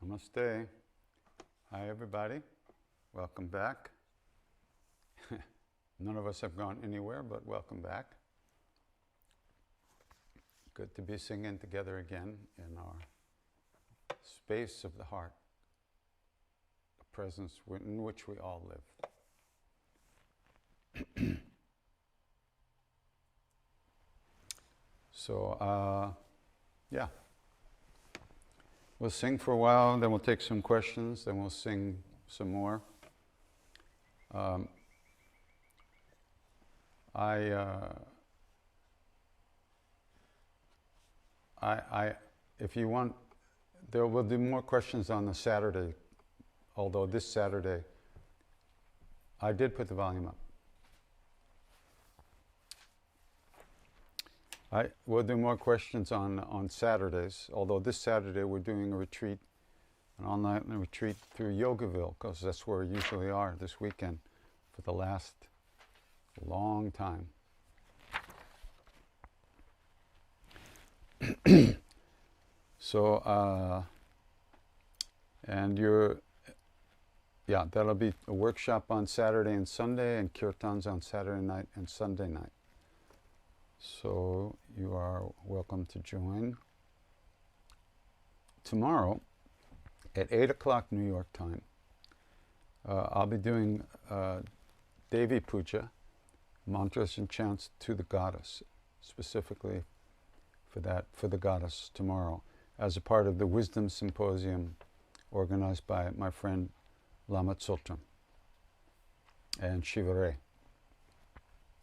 Namaste. Hi, everybody. Welcome back. None of us have gone anywhere, but welcome back. Good to be singing together again in our space of the heart, the presence in which we all live. So, yeah. We'll sing for a while, then we'll take some questions, then we'll sing some more. If you want, there will be more questions on the Saturday, although this Saturday, I did put the volume up. We'll do more questions on Saturdays, although this Saturday we're doing a retreat, an online retreat through Yogaville, because that's where we usually are this weekend for the last long time. So, that'll be a workshop on Saturday and Sunday, and kirtans on Saturday night and Sunday night. So you are welcome to join. Tomorrow at 8 o'clock New York time, I'll be doing Devi Puja, mantras and chants to the goddess, specifically for the goddess tomorrow, as a part of the Wisdom Symposium organized by my friend Lama Tsultrim and Shiva Ray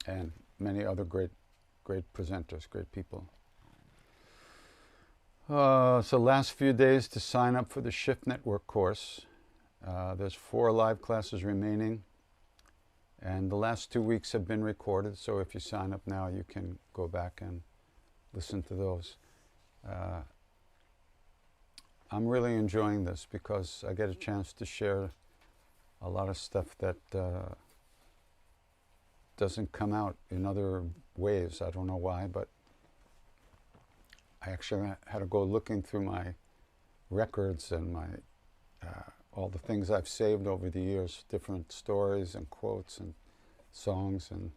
and many other great presenters, great people. So last few days to sign up for the Shift Network course. There's 4 live classes remaining, and the last 2 weeks have been recorded, so if you sign up now, you can go back and listen to those. I'm really enjoying this because I get a chance to share a lot of stuff that doesn't come out in other ways. I don't know why, but I actually had to go looking through my records and my all the things I've saved over the years, different stories and quotes and songs, and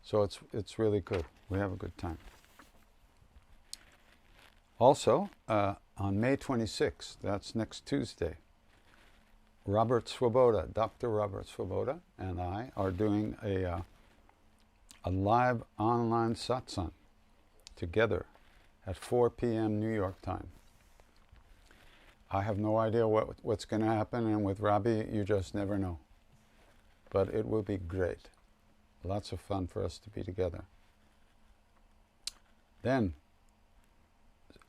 so it's really good. We have a good time. Also, on May 26th, that's next Tuesday, Robert Swoboda, Dr. Robert Swoboda, and I are doing a live online satsang together at 4 p.m. New York time. I have no idea what's going to happen, and with Robbie, you just never know. But it will be great. Lots of fun for us to be together. Then,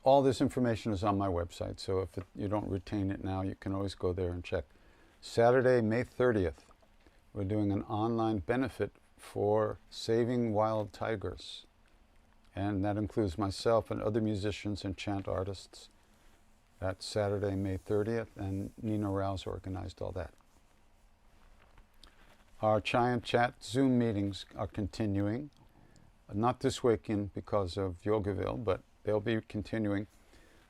all this information is on my website, so if you don't retain it now, you can always go there and check. Saturday, May 30th, we're doing an online benefit for saving wild tigers. And that includes myself and other musicians and chant artists. That's Saturday, May 30th, and Nina Rouse organized all that. Our Chant Chat Zoom meetings are continuing. Not this weekend because of Yogaville, but they'll be continuing.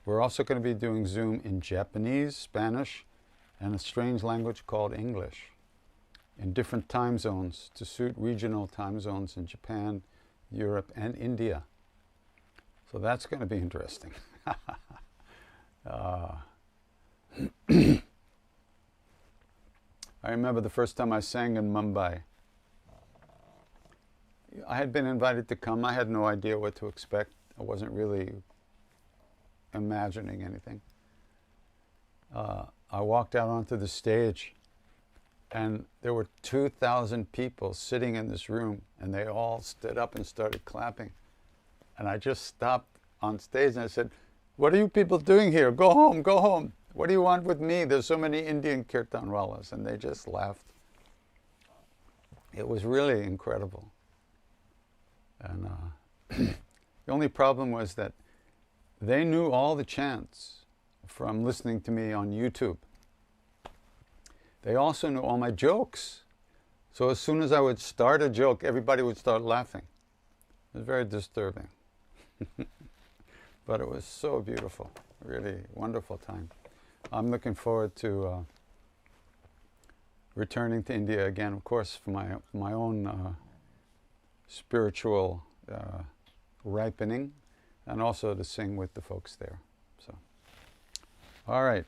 We're also going to be doing Zoom in Japanese, Spanish, and a strange language called English, in different time zones to suit regional time zones in Japan, Europe, and India. So that's going to be interesting. I remember the first time I sang in Mumbai. I had been invited to come. I had no idea what to expect. I wasn't really imagining anything. I walked out onto the stage, and there were 2,000 people sitting in this room, and they all stood up and started clapping. And I just stopped on stage and I said, "What are you people doing here? Go home, go home. What do you want with me? There's so many Indian kirtanwalas." And they just laughed. It was really incredible. And the only problem was that they knew all the chants from listening to me on YouTube. They also knew all my jokes. So as soon as I would start a joke, everybody would start laughing. It was very disturbing. But it was so beautiful. Really wonderful time. I'm looking forward to returning to India again, of course, for my own spiritual ripening, and also to sing with the folks there. So, all right.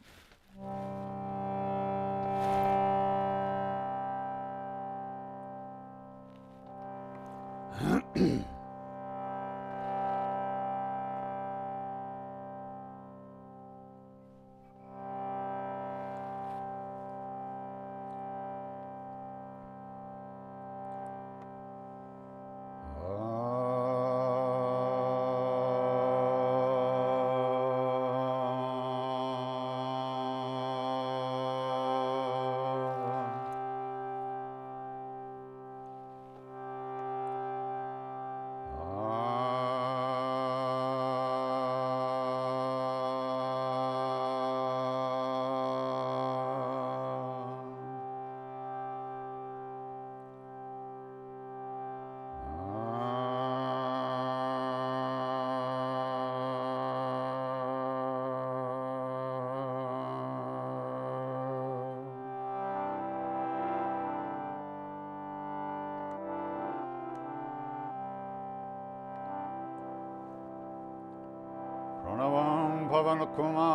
Pranavam Pavanakuma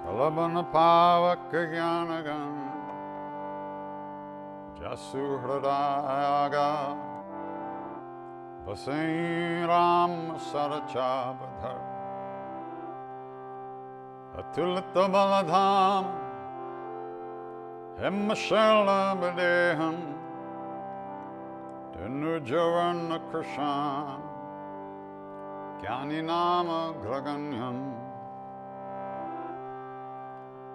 Kalabana Pavakagyanagam Jasu Hridayaga Vasairam Sarachabadhar Atulita Baladham Hemmashala Badeham Tenujavan Krishna Kyani Nama Graganyam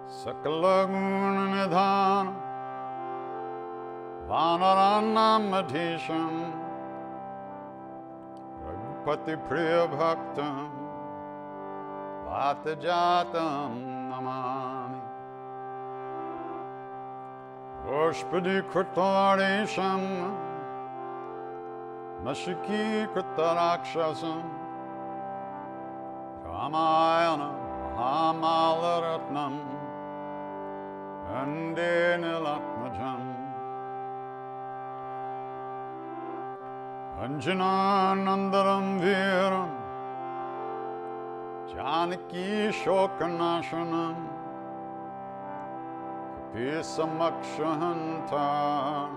Sakala Guna Nidhan Vanaranam Madhisham Raghupati Priya Bhaktam Vatajatam Namami Voshpadi Kritavarisham Nashiki Kritarakshasam Ramayana Mahamalaratnam Vande Nilatmajam Anjananandaram Viram Janaki Shokanashanam Kapisamakshahantar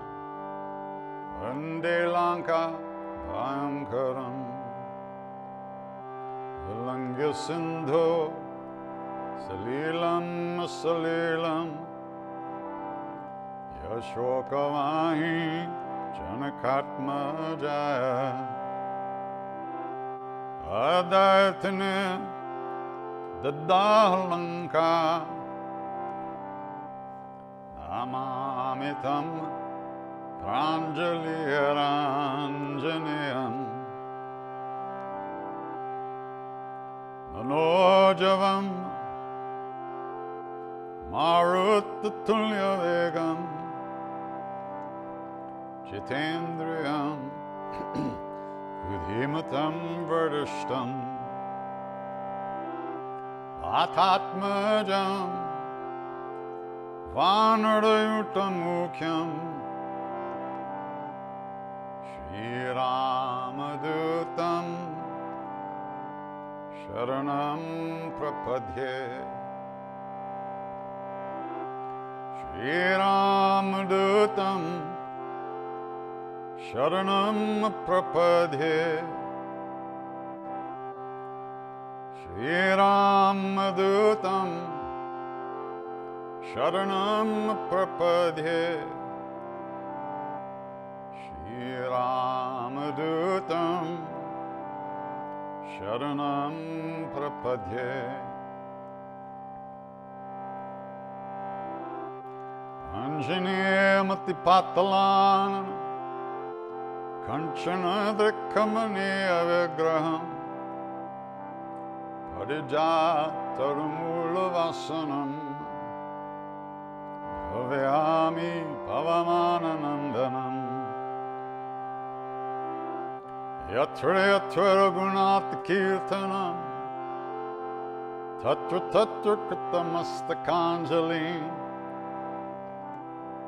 Vande Lanka Bhayankaram Vilangya Sindhu Salilam Salilam Yashokavahi Janakatma Jaya Adaitane Dadahalanka Namamitam Pranjali Ranjaneyam Manojavam Maruttatulya Vegam Jitendriyam Vidhimatam Verdishtam Atatmajam Vanardayutamukhyam Shri Ramadutam Sharanam Prapadye Shri Ramadutam Sharanam Prapadye Shri Ramadutam Sharanam Prapadye Shri Ramadutam Sharanam Prapadye Anjaneyamati Patalan Kanchana Drakhamaniya Vigraham Parijataramulavasanam Bhavyami Pavamananandanam Yatra Yatra Raghunatha Kirtanam Tatra Tatra Kritamastakhanjali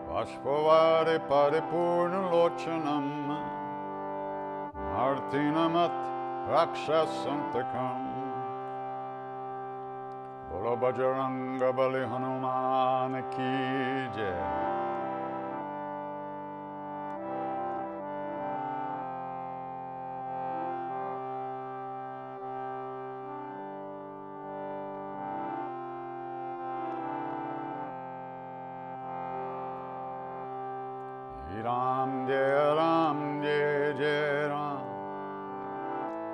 Vashpavare Paripurna Lochanam Martinamat Rakshasantakam Bolo Bajranga Bali Hanuman Ki Jai. Ram Jai Jai Ram,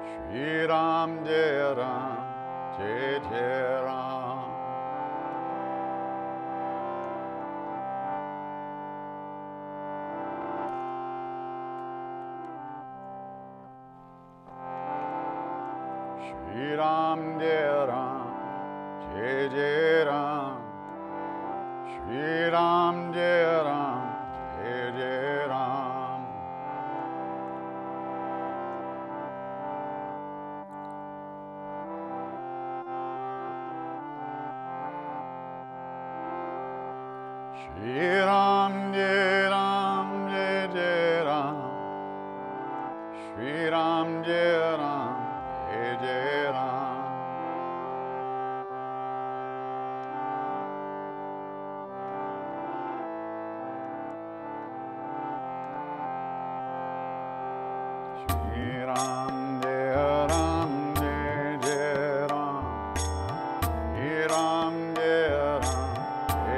Shri Ram Jai Ram, Jai Jai Ram. Shri Ram Jai Ram, Jai Jai Ram, Shri Ram Jai Ram, Jai Jai Ram. Shri Ram Jai Ram, Jai Jai Ram, Shri Ram Jai Ram, Jai Jai Ram. Shri Ram Jai Ram, Jai Jai Ram, Shri Ram Jai Ram, Jai Jai Ram.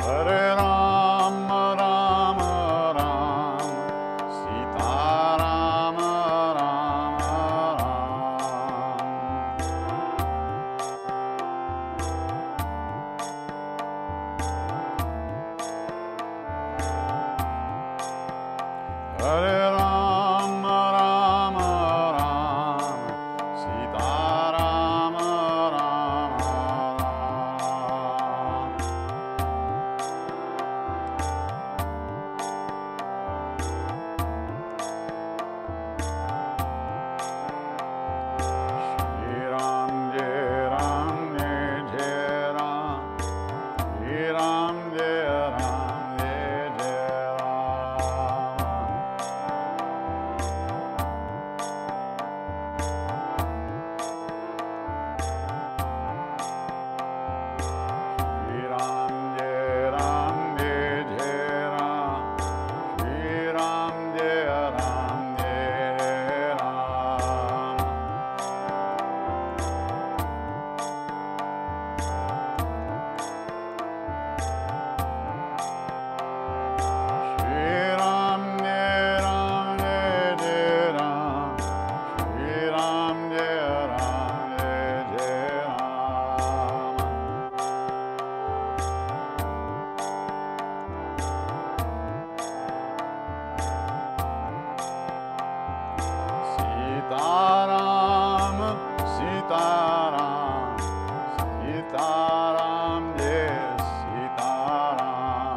Hare Ram, Ram Ram, Sita Ram, Ram Ram. Hare Ram, Ram Ram, Sita Ram, Ram Ram. Shri Ram Jai Ram Jai Jai Ram, Shri Ram Jai Ram Jai Jai Ram. Shri Ram Jai Ram Jai Jai Ram, Shri Ram Jai Ram Jai Ram. Shri Ram Jai Ram Jai Jai Ram, Shri Ram Jai Ram Jai Jai Ram. Sita Ram, Sita Ram, Sita Ram Jai Sita Ram.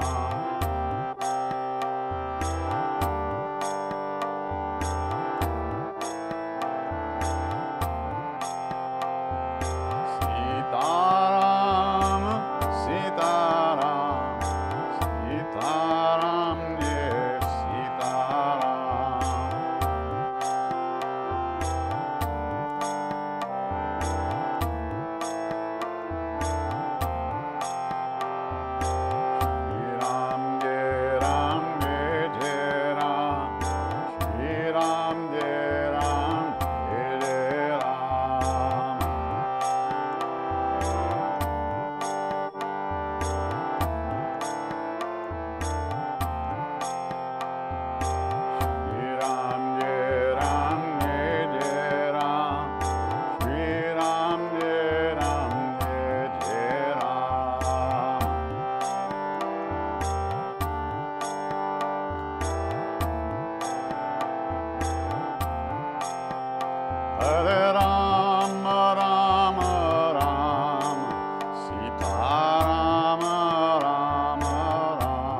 Sita Ram, Sita Ram, Sita Ram Jai Sita Ram. Shri Ram Jai Ram Jai Jai Ram, Shri Ram Jai Ram Jai Jai Ram. Shri Ram Jai Ram Jai Jai Ram, Shri Ram Jai Ram Jai Jai Ram. Hare Ram, Ram Ram, Sita Ram, Ram Ram.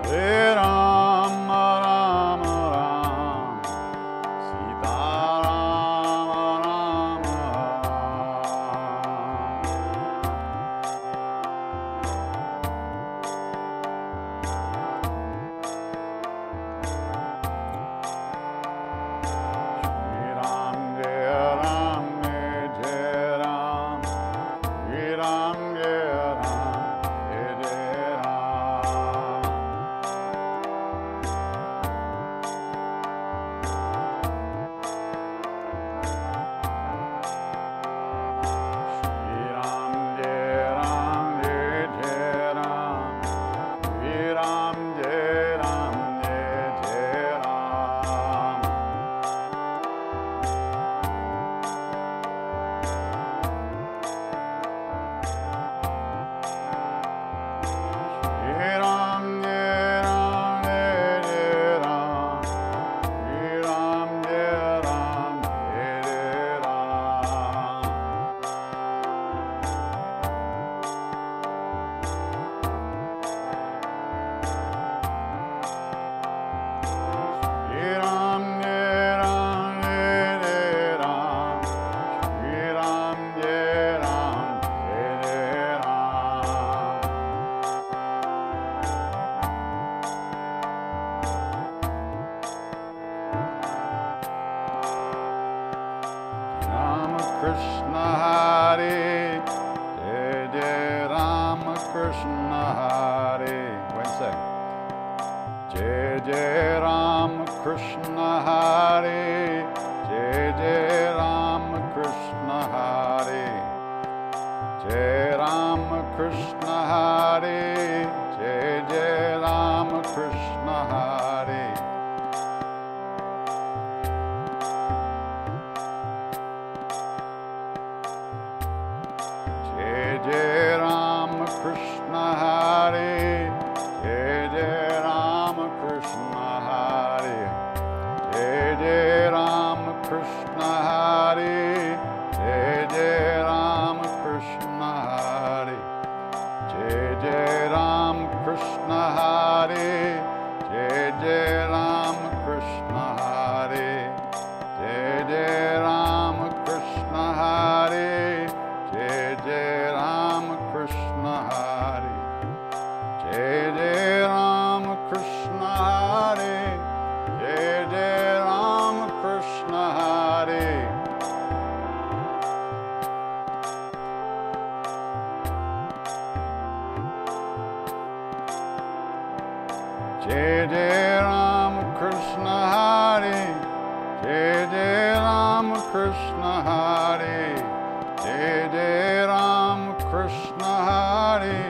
Hare Ram, Ram Ram, Sita Ram, Ram Ram. Krishna Hare, Jai Jai Rama Krishna Hare. One second. Jai Jai Rama Krishna Hare, Jai Jai Rama Krishna Hare, Jai Rama Krishna Hare, Jai Jai Rama Krishna Hare. Jai Jai Rama Krishna Hare, Jai Jai Rama Krishna Hare, Jai Jai Rama Krishna Hare, Jai Jai Rama Krishna Hare, Jai Jai Rama Krishna Hare, Jai Jai Rama Krishna Hare, Jai Jai Rama Krishna Hare, Jai Jai Rama Krishna Hare, Jai Jai Rama Krishna Hare, Jai Jai Rama Krishna Hare. Jai Jai Rama Krishna Hare, Jai Jai Rama Krishna Hare, Jai Jai Rama Krishna Hare.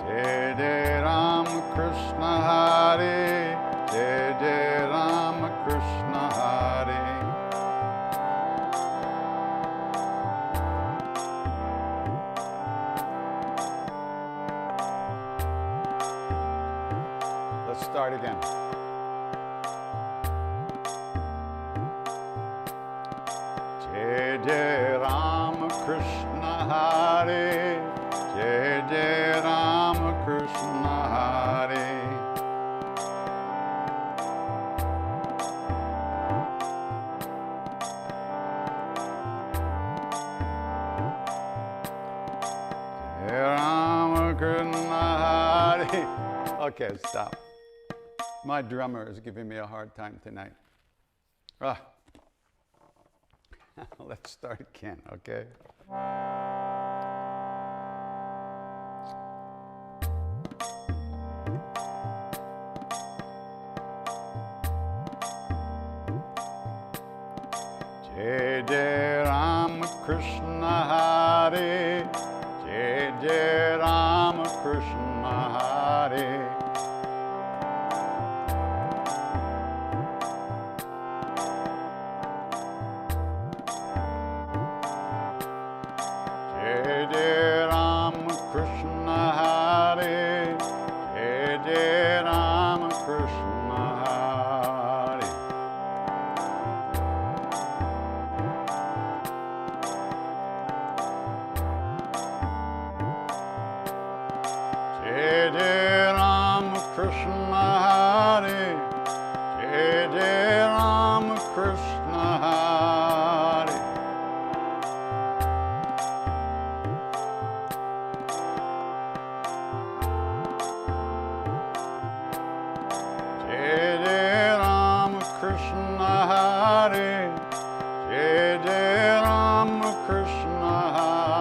Jai Jai Rama Krishna Hare, Jai Jai Rama Krishna Hare. Let's start again. Jai Jai Rama Krishna Hare, Jai Jai Rama Krishna Hare. Jai Rama Krishna Hare. Okay, stop. My drummer is giving me a hard time tonight. Let's start again, okay? Jai Jai Rama Krishna Hare, Jai Jai Rama Krishna Hare. Jai Jai Rama Krishna Hare, Jai Jai Rama Krishna Hare. Jai Jai Rama Krishna Hare, Jai Jai Rama Krishna Hare. Jai Jai Rama Krishna Hare, Jai Jai Rama Krishna Hare.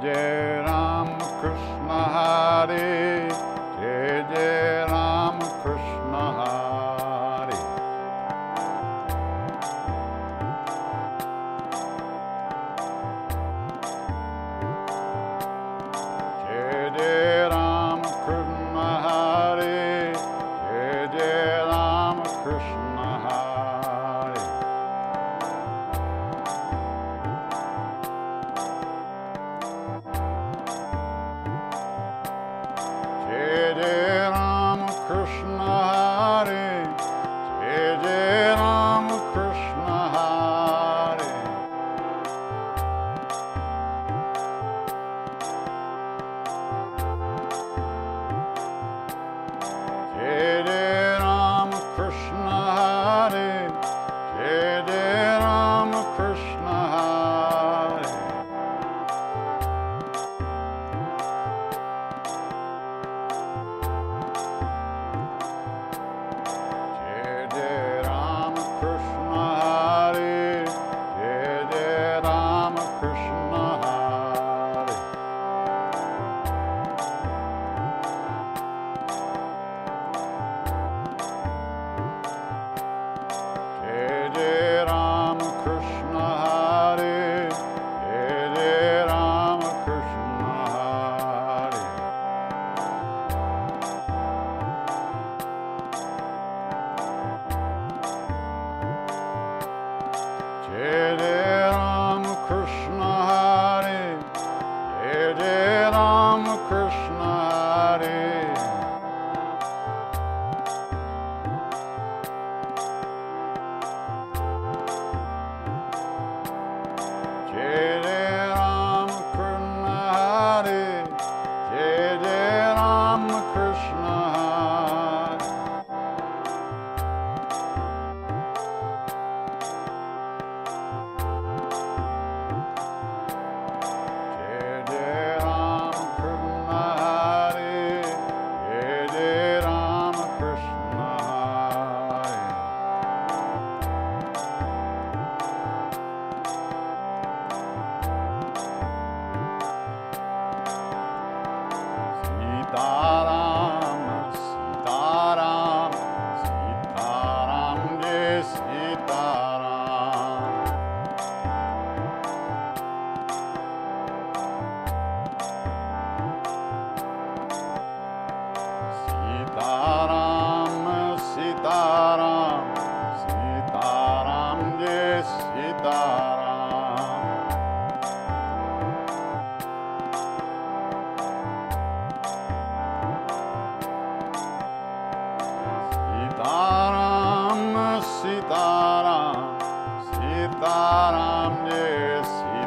Jai Ram Krishna Hare, Jai Jai Ram Krishna Hare. Jai Jai Ram Krishna Hare, Jai Jai Ram Krishna Hare. Jai Jai Ram Krishna Hare, Jai Jai Ram Krishna Hare. Jai Jai Ram Krishna Hare, Jai Jai Ram Krishna Hare. Jai Jai Ram Krishna Hare, Jai Jai Ram Krishna Hare. Jai Jai Ram Krishna Hare, Jai Jai Ram Krishna Hare. Jai Jai Ram Krishna Hare, Jai Jai Ram Krishna Hare. Jai Jai Ram Krishna Hare, Jai Jai Ram Krishna Hare. Jai Jai Ram Krishna Hare, Jai Jai Ram Krishna Hare. Sitaram, Sitaram, Sitaram, Jai Sitaram. Sitaram, Sitaram, Sitaram, Jai Sitaram. Sitaram, Sitaram, Sitaram, Jai Sitaram.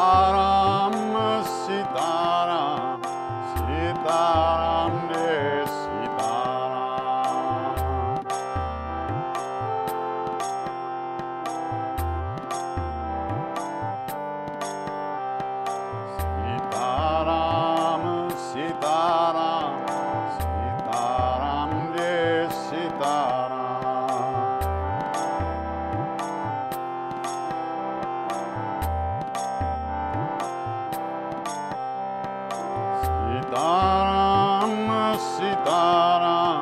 Sitaram, Sitaram, Sitaram, Jai Sitaram. Sitaram, Sitaram, Sitaram, Jai Sitaram. Sitaram, Sitaram,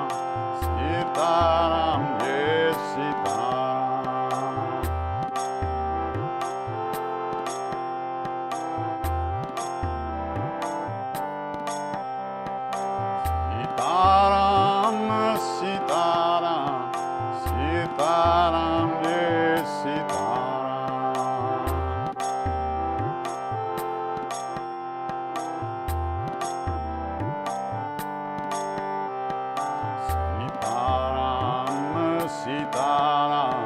Sitaram, Jai Sitaram. Sitaram, Sitaram, Sitaram, Jai Sitaram. Sitaram, Sitaram,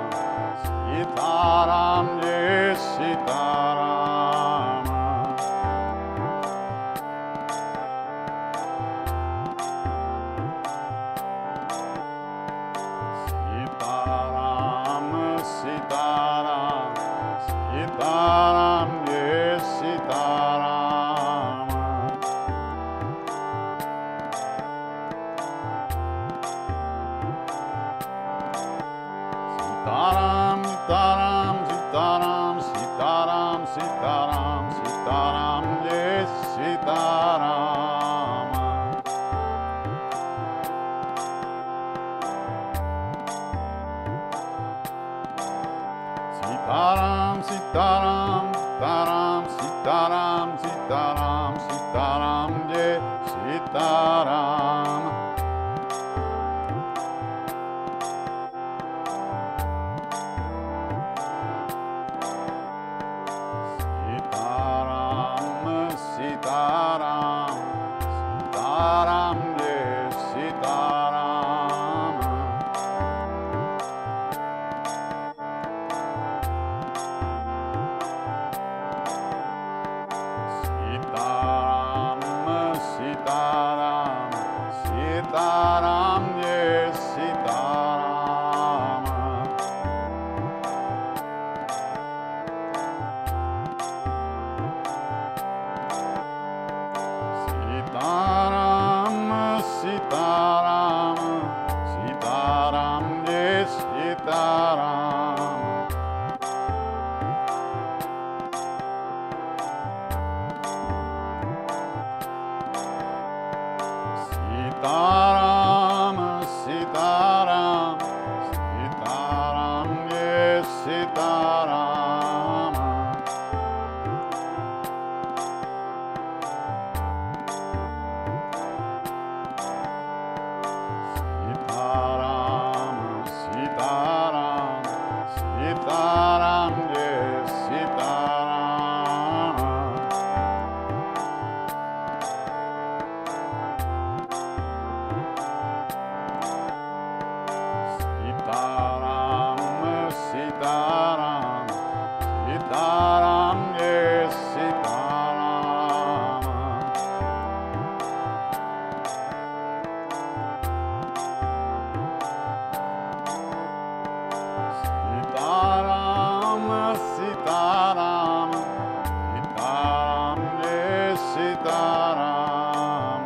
Sitaram, Jai Sitaram. Sitaram, Sitaram, Sitaram, Jai Sitaram. Sitaram, Sitaram, yes, Sitaram. Sitaram, Sitaram, Taram, Sitaram, Sitaram, Sitaram, yes, Sitaram. Sitaram, Sitaram, yes, Sitaram. Sitaram, Sitaram, Sitaram, yes, Sitaram. Sitaram, Sitaram, Sitaram, yes, Sitaram. Sitaram, Sitaram, Sitaram, yes, Sitaram. Sitaram, Sitaram, Sitaram, yes, Sitaram. Sitaram, Sitaram, Sitaram, yes, Sitaram. Sitaram, Sitaram, Sitaram, yes, Sitaram.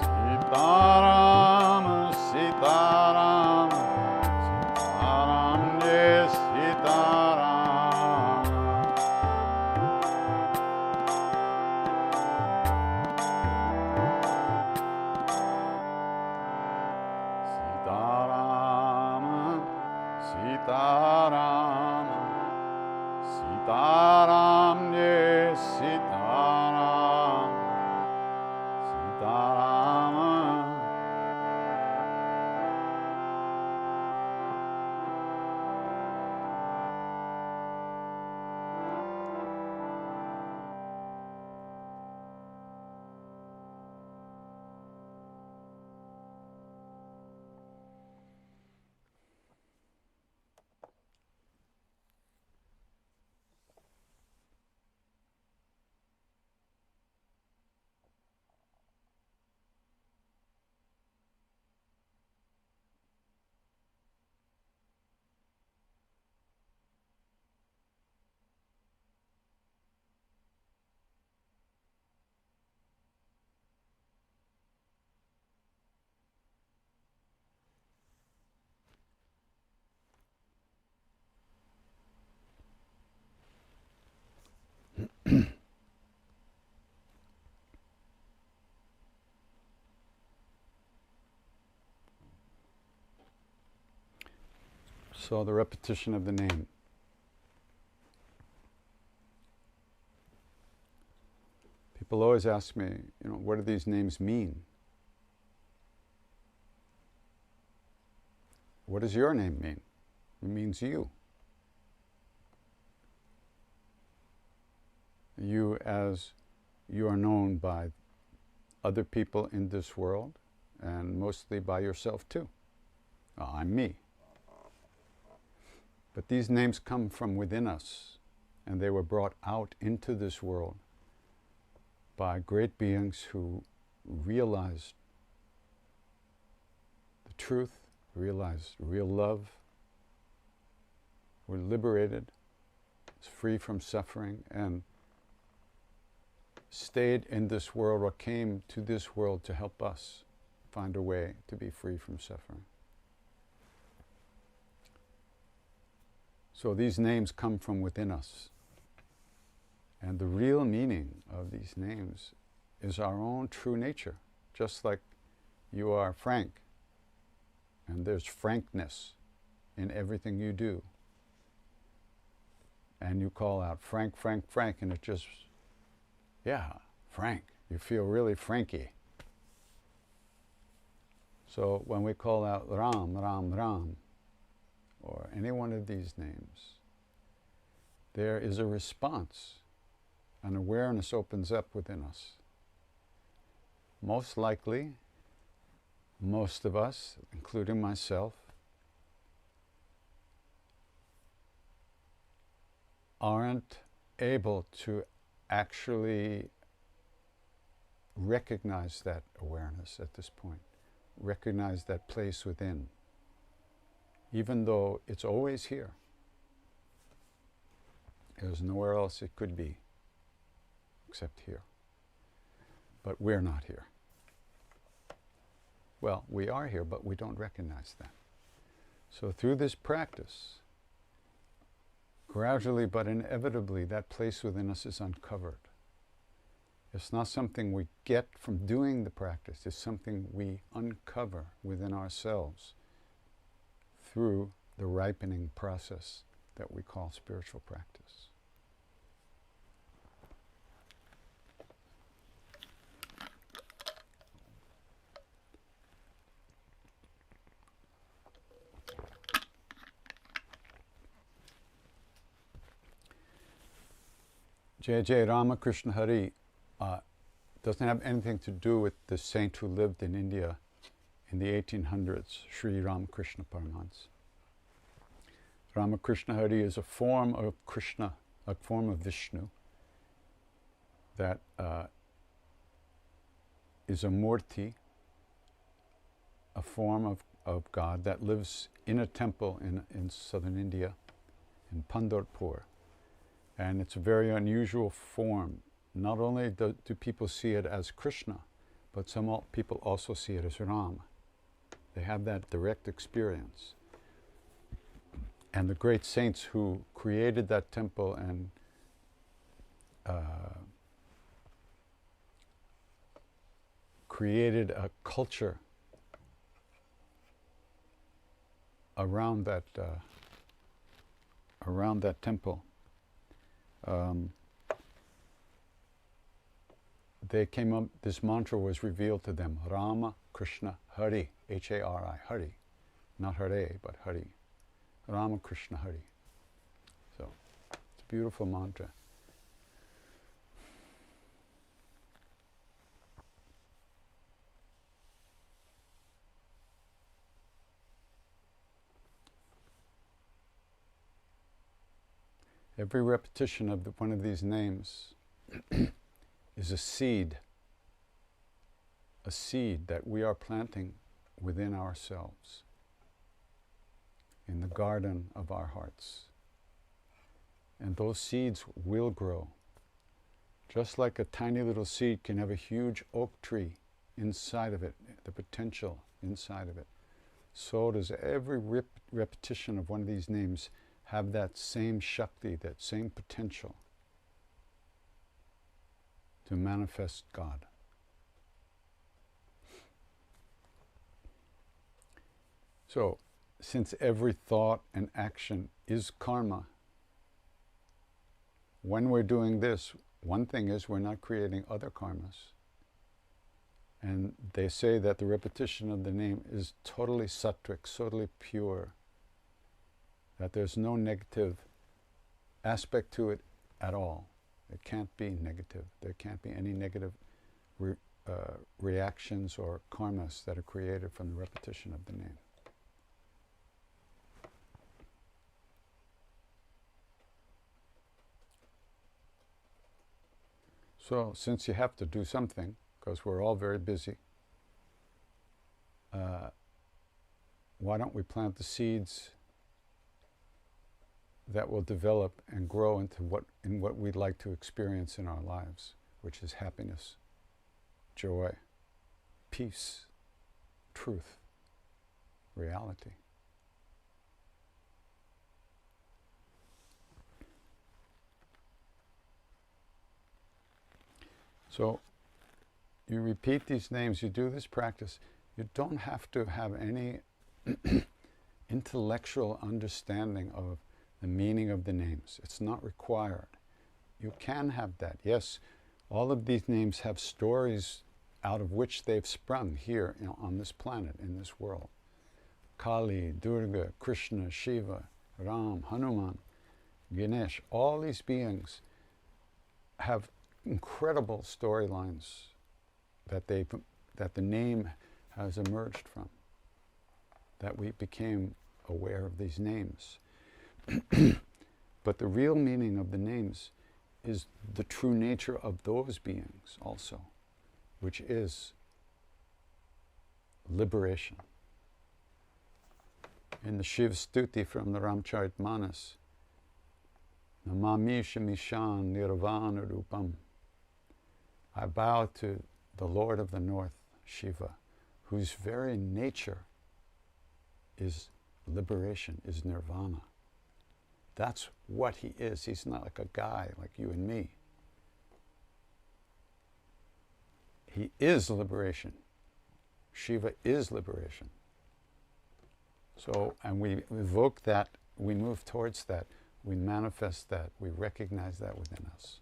Sitaram, Sitaram, Sitaram, yes, Sitaram. Sitaram, Sitaram, Sitaram, yes, Sitaram. Sitaram. So the repetition of the name. People always ask me, what do these names mean? What does your name mean? It means you. You as you are known by other people in this world, and mostly by yourself too. I'm me. But these names come from within us, and they were brought out into this world by great beings who realized the truth, realized real love, were liberated, free from suffering, and stayed in this world or came to this world to help us find a way to be free from suffering. So these names come from within us. And the real meaning of these names is our own true nature. Just like you are frank, and there's frankness in everything you do. And you call out Frank, Frank, Frank, and it just, yeah, Frank. You feel really Frankie. So when we call out Ram, Ram, Ram, or any one of these names, there is a response. An awareness opens up within us. Most likely, most of us, including myself, aren't able to actually recognize that awareness at this point, recognize that place within, even though it's always here. There's nowhere else it could be except here. But we're not here. Well, we are here, but we don't recognize that. So through this practice, gradually but inevitably, that place within us is uncovered. It's not something we get from doing the practice. It's something we uncover within ourselves through the ripening process that we call spiritual practice. Jai Jai Ramakrishna Hari doesn't have anything to do with the saint who lived in India in the 1800s, Sri Ramakrishna Paramahansa. Ramakrishna Hari is a form of Krishna, a form of Vishnu that is a murti, a form of God that lives in a temple in southern India, in Pandharpur. And it's a very unusual form. Not only do people see it as Krishna, but some people also see it as Ram. They have that direct experience. And the great saints who created that temple and created a culture around that temple, they came up, this mantra was revealed to them, Rama Krishna Hari, Hari, Hari, not Hare, but Hari, Rama Krishna Hari. So, it's a beautiful mantra. Every repetition of one of these names is a seed that we are planting within ourselves, in the garden of our hearts. And those seeds will grow. Just like a tiny little seed can have a huge oak tree inside of it, the potential inside of it, so does every repetition of one of these names have that same Shakti, that same potential to manifest God. So, since every thought and action is karma, when we're doing this, one thing is we're not creating other karmas. And they say that the repetition of the name is totally sattvic, totally pure, that there's no negative aspect to it at all. It can't be negative. There can't be any negative reactions or karmas that are created from the repetition of the name. So, since you have to do something, because we're all very busy, why don't we plant the seeds that will develop and grow into what we'd like to experience in our lives, which is happiness, joy, peace, truth, reality. So you repeat these names, you do this practice. You don't have to have any intellectual understanding of the meaning of the names. It's not required. You can have that. Yes, all of these names have stories out of which they've sprung here, on this planet, in this world. Kali, Durga, Krishna, Shiva, Ram, Hanuman, Ganesh, all these beings have incredible storylines that the name has emerged from, that we became aware of these names. But the real meaning of the names is the true nature of those beings also, which is liberation. In the Shiv Stuti from the Ramcharitmanas, Namami Shamishan Nirvana Rupam, I bow to the Lord of the North, Shiva, whose very nature is liberation, is nirvana. That's what he is. He's not like a guy like you and me. He is liberation. Shiva is liberation. So, and we evoke that, we move towards that, we manifest that, we recognize that within us.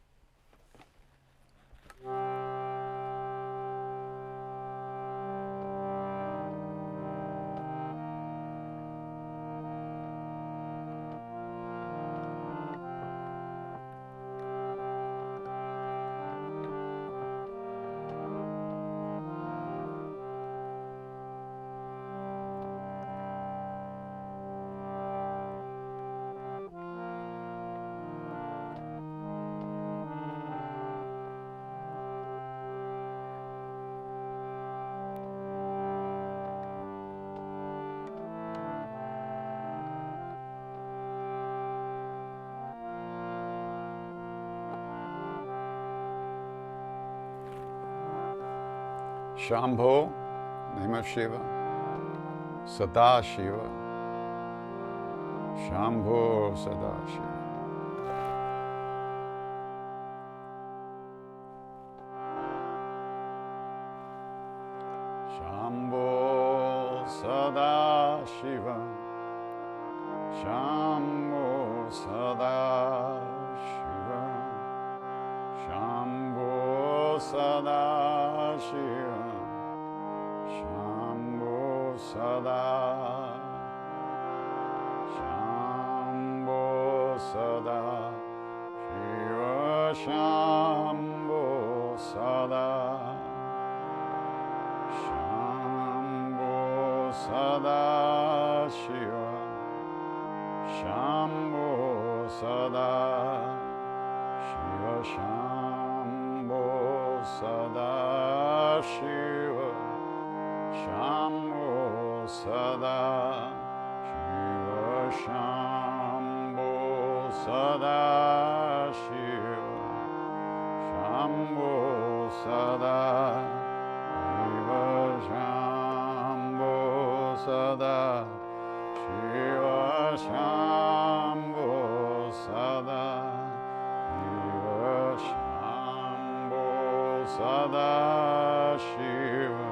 Shambho, name of Shiva. Sada Shiva. Shambho Sada Shiva. Shambho Sada Shiva. Shambho Sada Shiva. Shambho Sada Shiva. Shambho Sada, Shambho Sada, Shiva Shambho Sada, Shambho Sada, Shiva, Shambho Sada, Shiva Shambho Sada, Shiva Shambho Sada, Shiva Shambho Sada, Shiva Shambho Sada, Shiva Shambho Sada, Shiva Shambho Sada, Shiva Shambho Sada, Shiva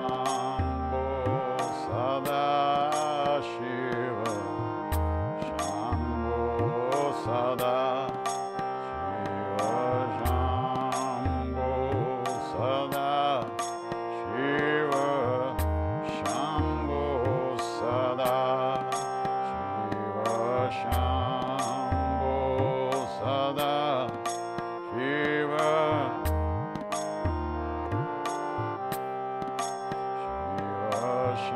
Shambho Sada, Shiva Shambho Sada, Shiva Shambho Sada, Shiva Shambho Sada, Shiva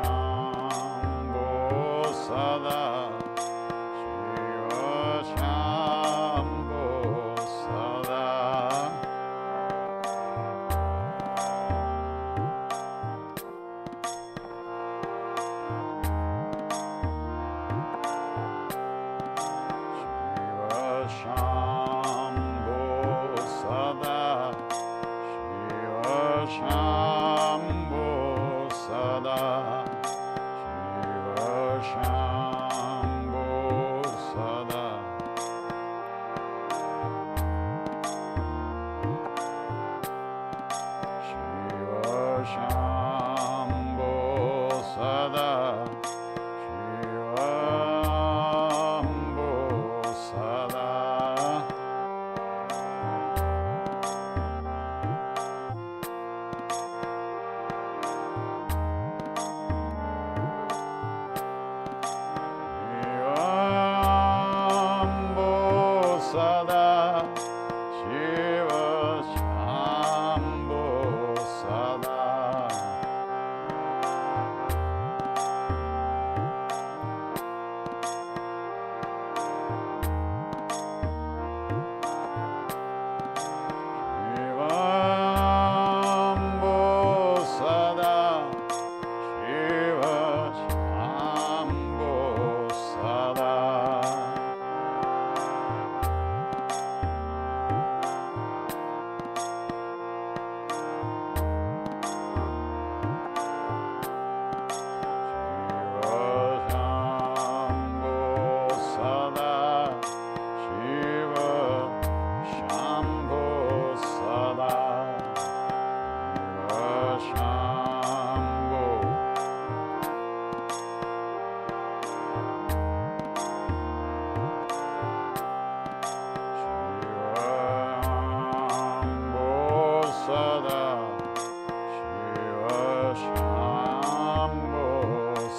Shambho Sada, Shiva Shambho Sada.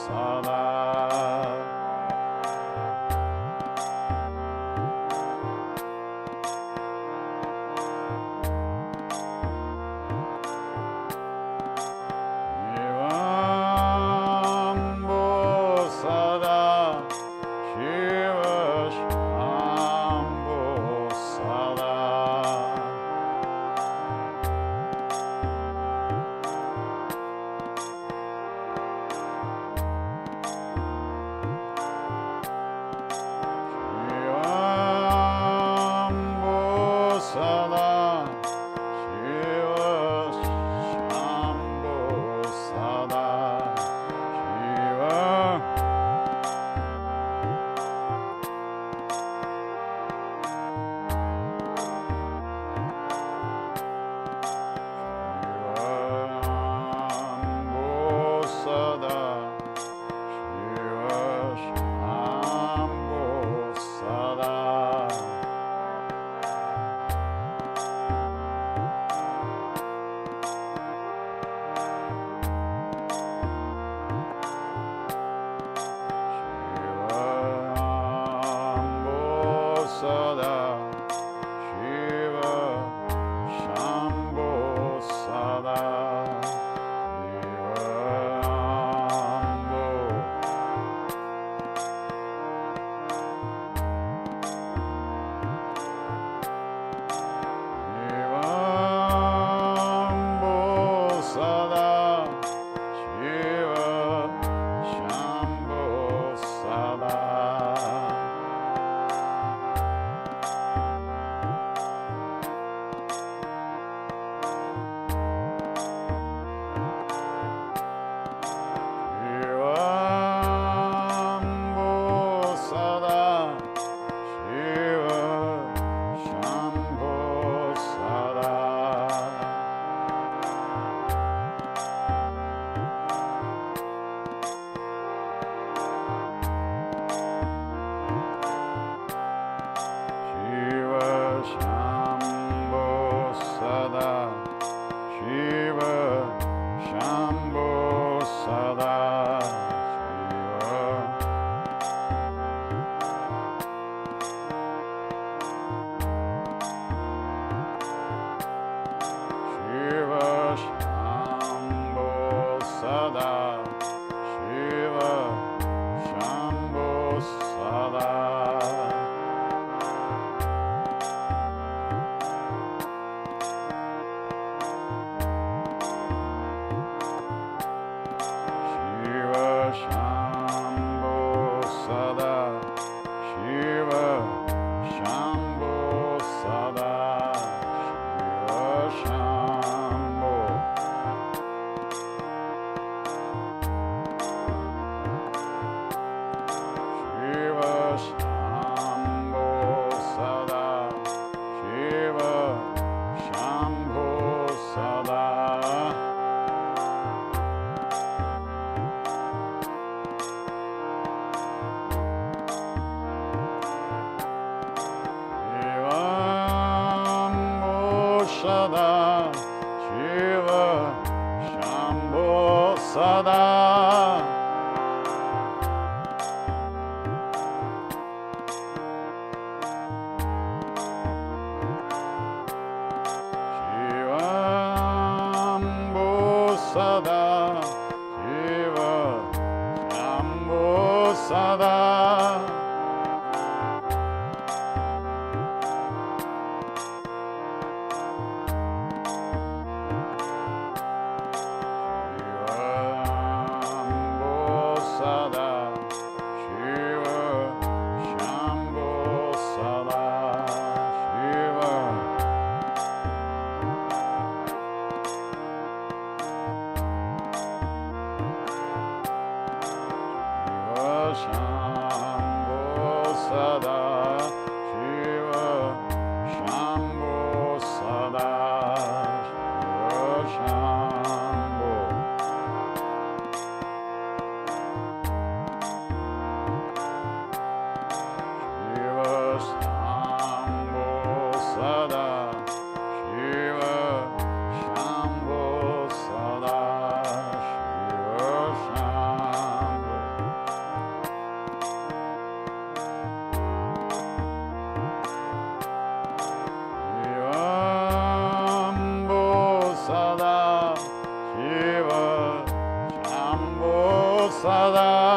Sada. Sada.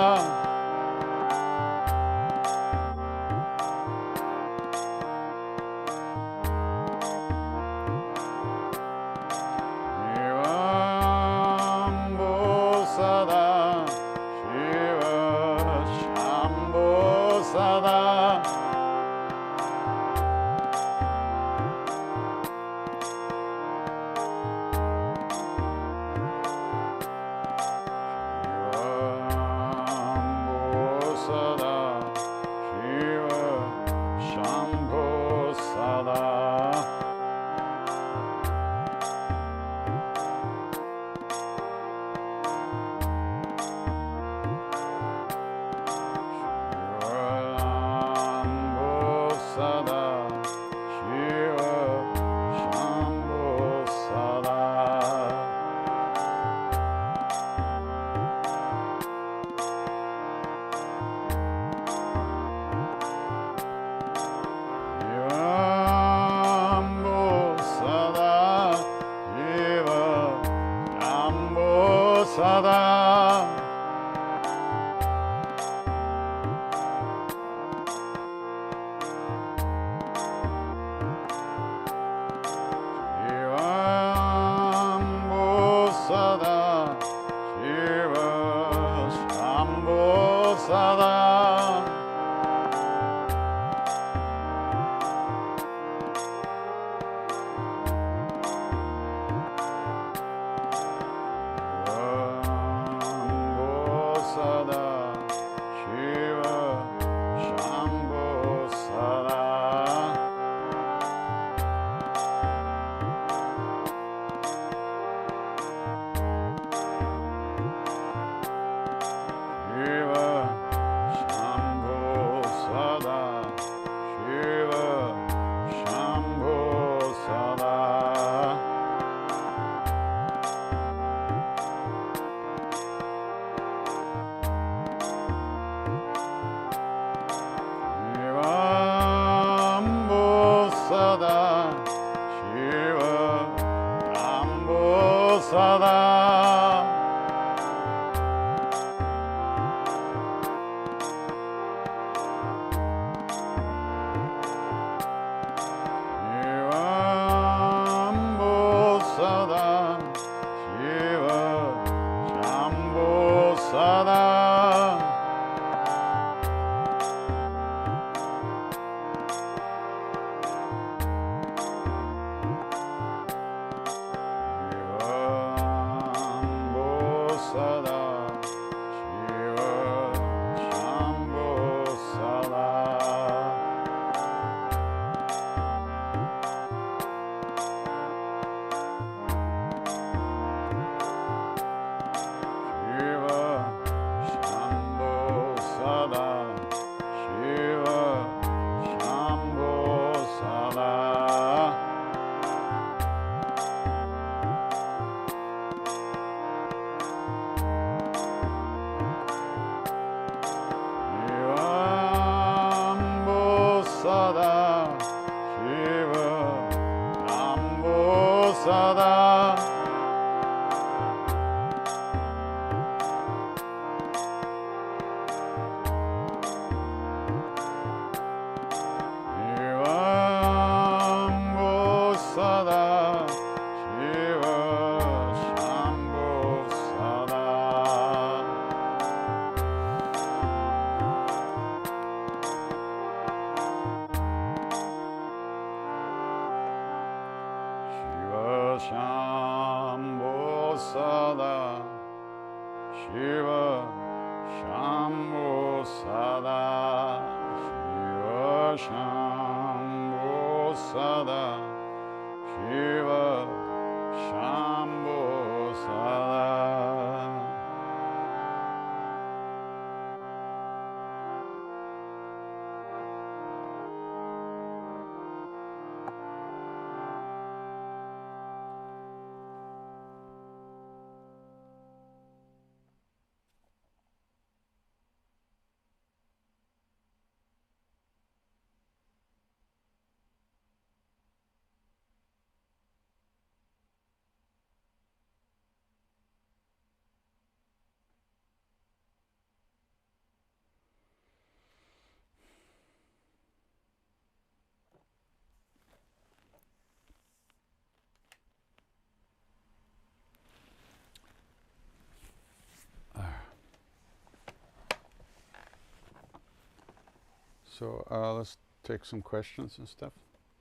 So let's take some questions and stuff,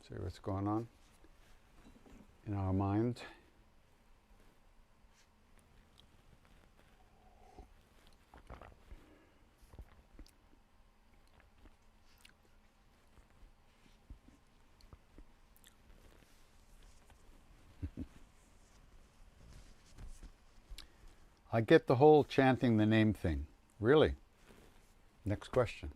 see what's going on in our mind. I get the whole chanting the name thing. Really? Next question.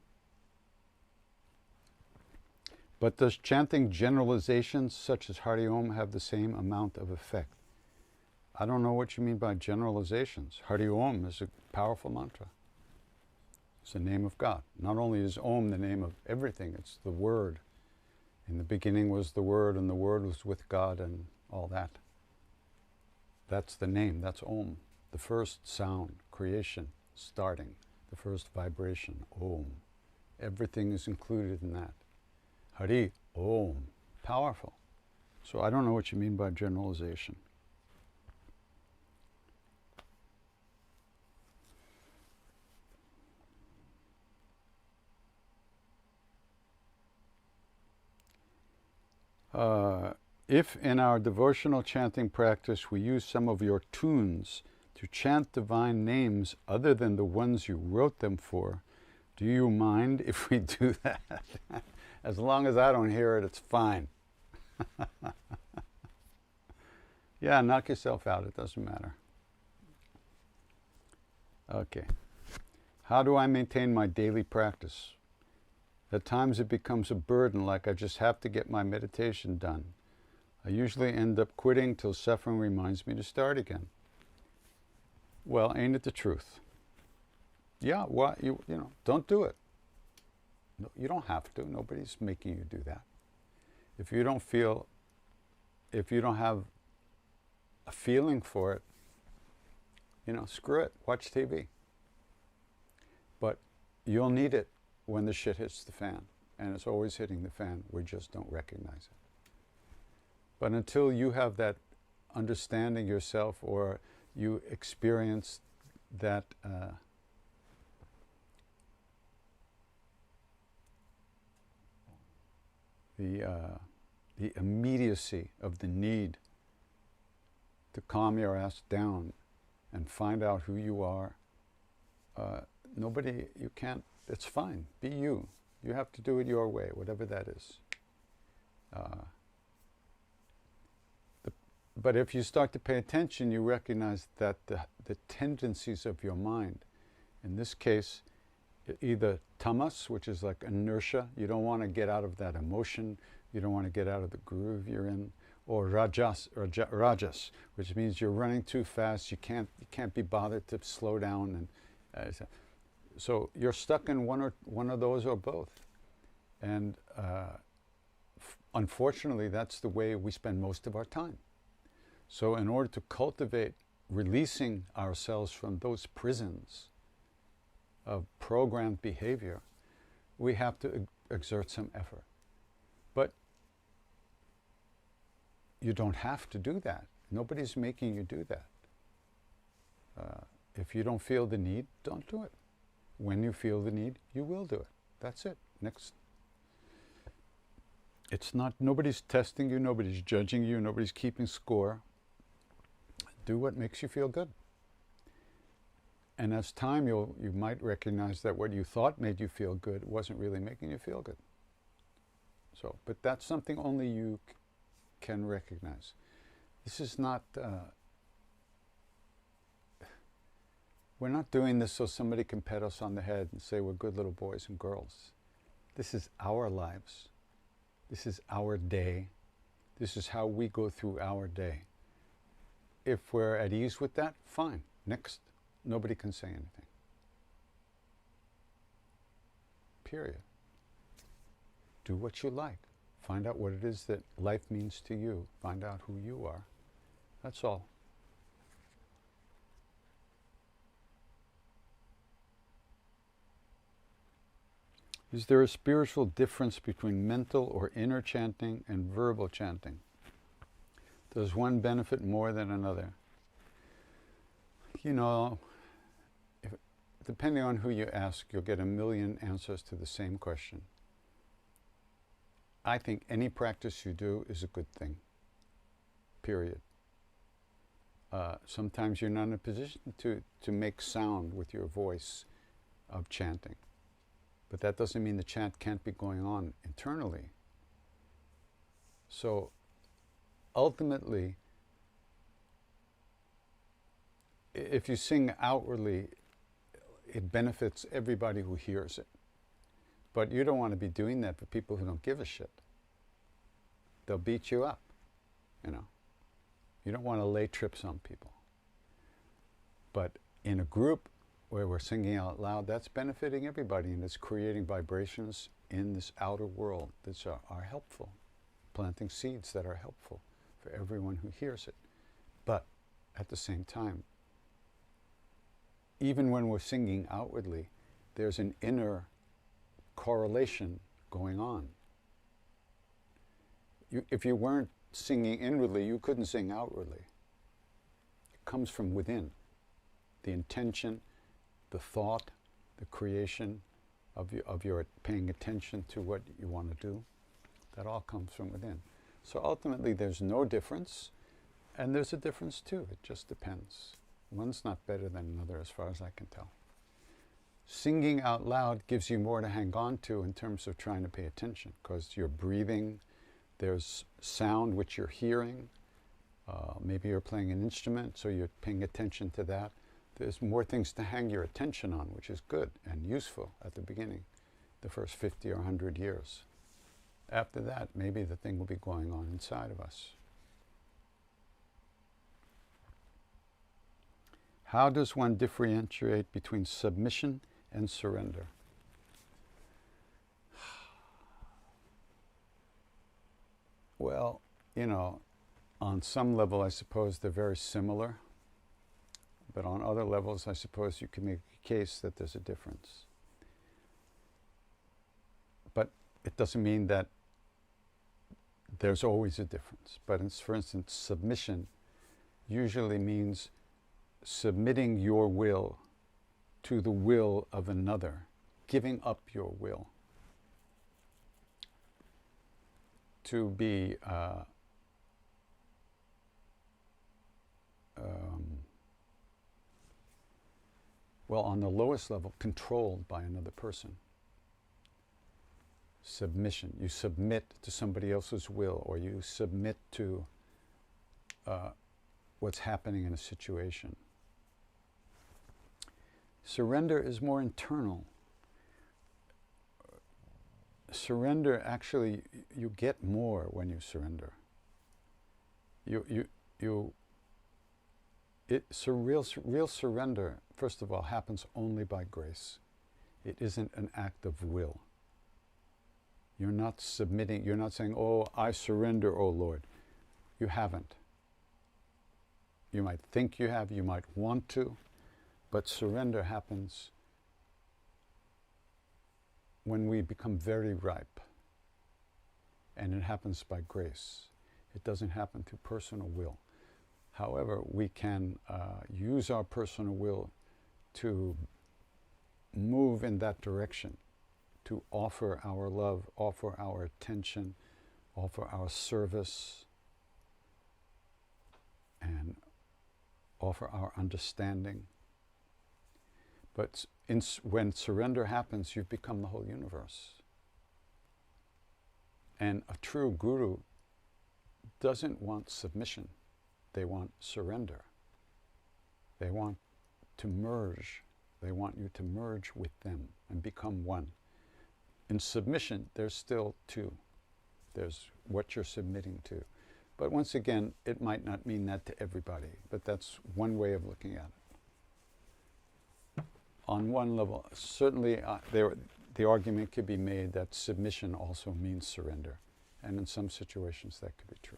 But does chanting generalizations such as Hari Om have the same amount of effect? I don't know what you mean by generalizations. Hari Om is a powerful mantra. It's the name of God. Not only is Om the name of everything, it's the Word. In the beginning was the Word, and the Word was with God, and all that. That's the name, that's Om. The first sound, creation, starting, the first vibration, Om. Everything is included in that. Hari, Om, powerful. So I don't know what you mean by generalization. If in our devotional chanting practice we use some of your tunes to chant divine names other than the ones you wrote them for, do you mind if we do that? As long as I don't hear it, it's fine. Yeah, knock yourself out. It doesn't matter. Okay. How do I maintain my daily practice? At times it becomes a burden, like I just have to get my meditation done. I usually end up quitting till suffering reminds me to start again. Well, ain't it the truth? Yeah, well, you know, don't do it. No, you don't have to. Nobody's making you do that. If you don't have a feeling for it, you know, screw it. Watch TV. But you'll need it when the shit hits the fan. And it's always hitting the fan. We just don't recognize it. But until you have that understanding yourself, or you experience that the immediacy of the need to calm your ass down and find out who you are, you can't, it's fine. Be you. You have to do it your way, whatever that is. But if you start to pay attention, you recognize that the tendencies of your mind, in this case, either tamas, which is like inertia, you don't want to get out of that emotion, you don't want to get out of the groove you're in, or rajas, which means you're running too fast, you can't be bothered to slow down, and so you're stuck in one of those or both. And unfortunately, that's the way we spend most of our time. So in order to cultivate releasing ourselves from those prisons of programmed behavior, we have to exert some effort. But you don't have to do that. Nobody's making you do that. If you don't feel the need, don't do it. When you feel the need, you will do it. That's it. Next. It's not, nobody's testing you, nobody's judging you, nobody's keeping score. Do what makes you feel good. And as time, you might recognize that what you thought made you feel good wasn't really making you feel good. So, but that's something only you can recognize. This is not, we're not doing this so somebody can pat us on the head and say we're good little boys and girls. This is our lives. This is our day. This is how we go through our day. If we're at ease with that, fine. Next. Nobody can say anything. Period. Do what you like. Find out what it is that life means to you. Find out who you are. That's all. Is there a spiritual difference between mental or inner chanting and verbal chanting? Does one benefit more than another? You know, depending on who you ask, you'll get a million answers to the same question. I think any practice you do is a good thing, period. Sometimes you're not in a position to make sound with your voice of chanting. But that doesn't mean the chant can't be going on internally. So ultimately, if you sing outwardly, it benefits everybody who hears it. But you don't want to be doing that for people who don't give a shit. They'll beat you up, you know. You don't want to lay trips on people. But in a group where we're singing out loud, that's benefiting everybody, and it's creating vibrations in this outer world that are helpful, planting seeds that are helpful for everyone who hears it. But at the same time, even when we're singing outwardly, there's an inner correlation going on. If you weren't singing inwardly, you couldn't sing outwardly. It comes from within. The intention, the thought, the creation of your paying attention to what you want to do, that all comes from within. So ultimately there's no difference, and there's a difference too. It just depends. One's not better than another as far as I can tell. Singing out loud gives you more to hang on to in terms of trying to pay attention, because you're breathing, there's sound which you're hearing, maybe you're playing an instrument, so you're paying attention to that. There's more things to hang your attention on, which is good and useful at the beginning, the first 50 or 100 years. After that, maybe the thing will be going on inside of us. How does one differentiate between submission and surrender? Well, you know, on some level, I suppose they're very similar. But on other levels, I suppose you can make a case that there's a difference. But it doesn't mean that there's always a difference. But for instance, submission usually means submitting your will to the will of another, giving up your will to be well, on the lowest level, controlled by another person. Submission. You submit to somebody else's will, or you submit to what's happening in a situation. Surrender is more internal. Surrender, actually, you get more when you surrender. Real surrender, first of all, happens only by grace. It isn't an act of will. You're not submitting, you're not saying, oh, I surrender, oh Lord. You haven't. You might think you have, you might want to, but surrender happens when we become very ripe. And it happens by grace. It doesn't happen through personal will. However, we can use our personal will to move in that direction, to offer our love, offer our attention, offer our service, and offer our understanding. But when surrender happens, you've become the whole universe. And a true guru doesn't want submission. They want surrender. They want to merge. They want you to merge with them and become one. In submission, there's still two. There's what you're submitting to. But once again, it might not mean that to everybody, but that's one way of looking at it. On one level, certainly the argument could be made that submission also means surrender. And in some situations, that could be true.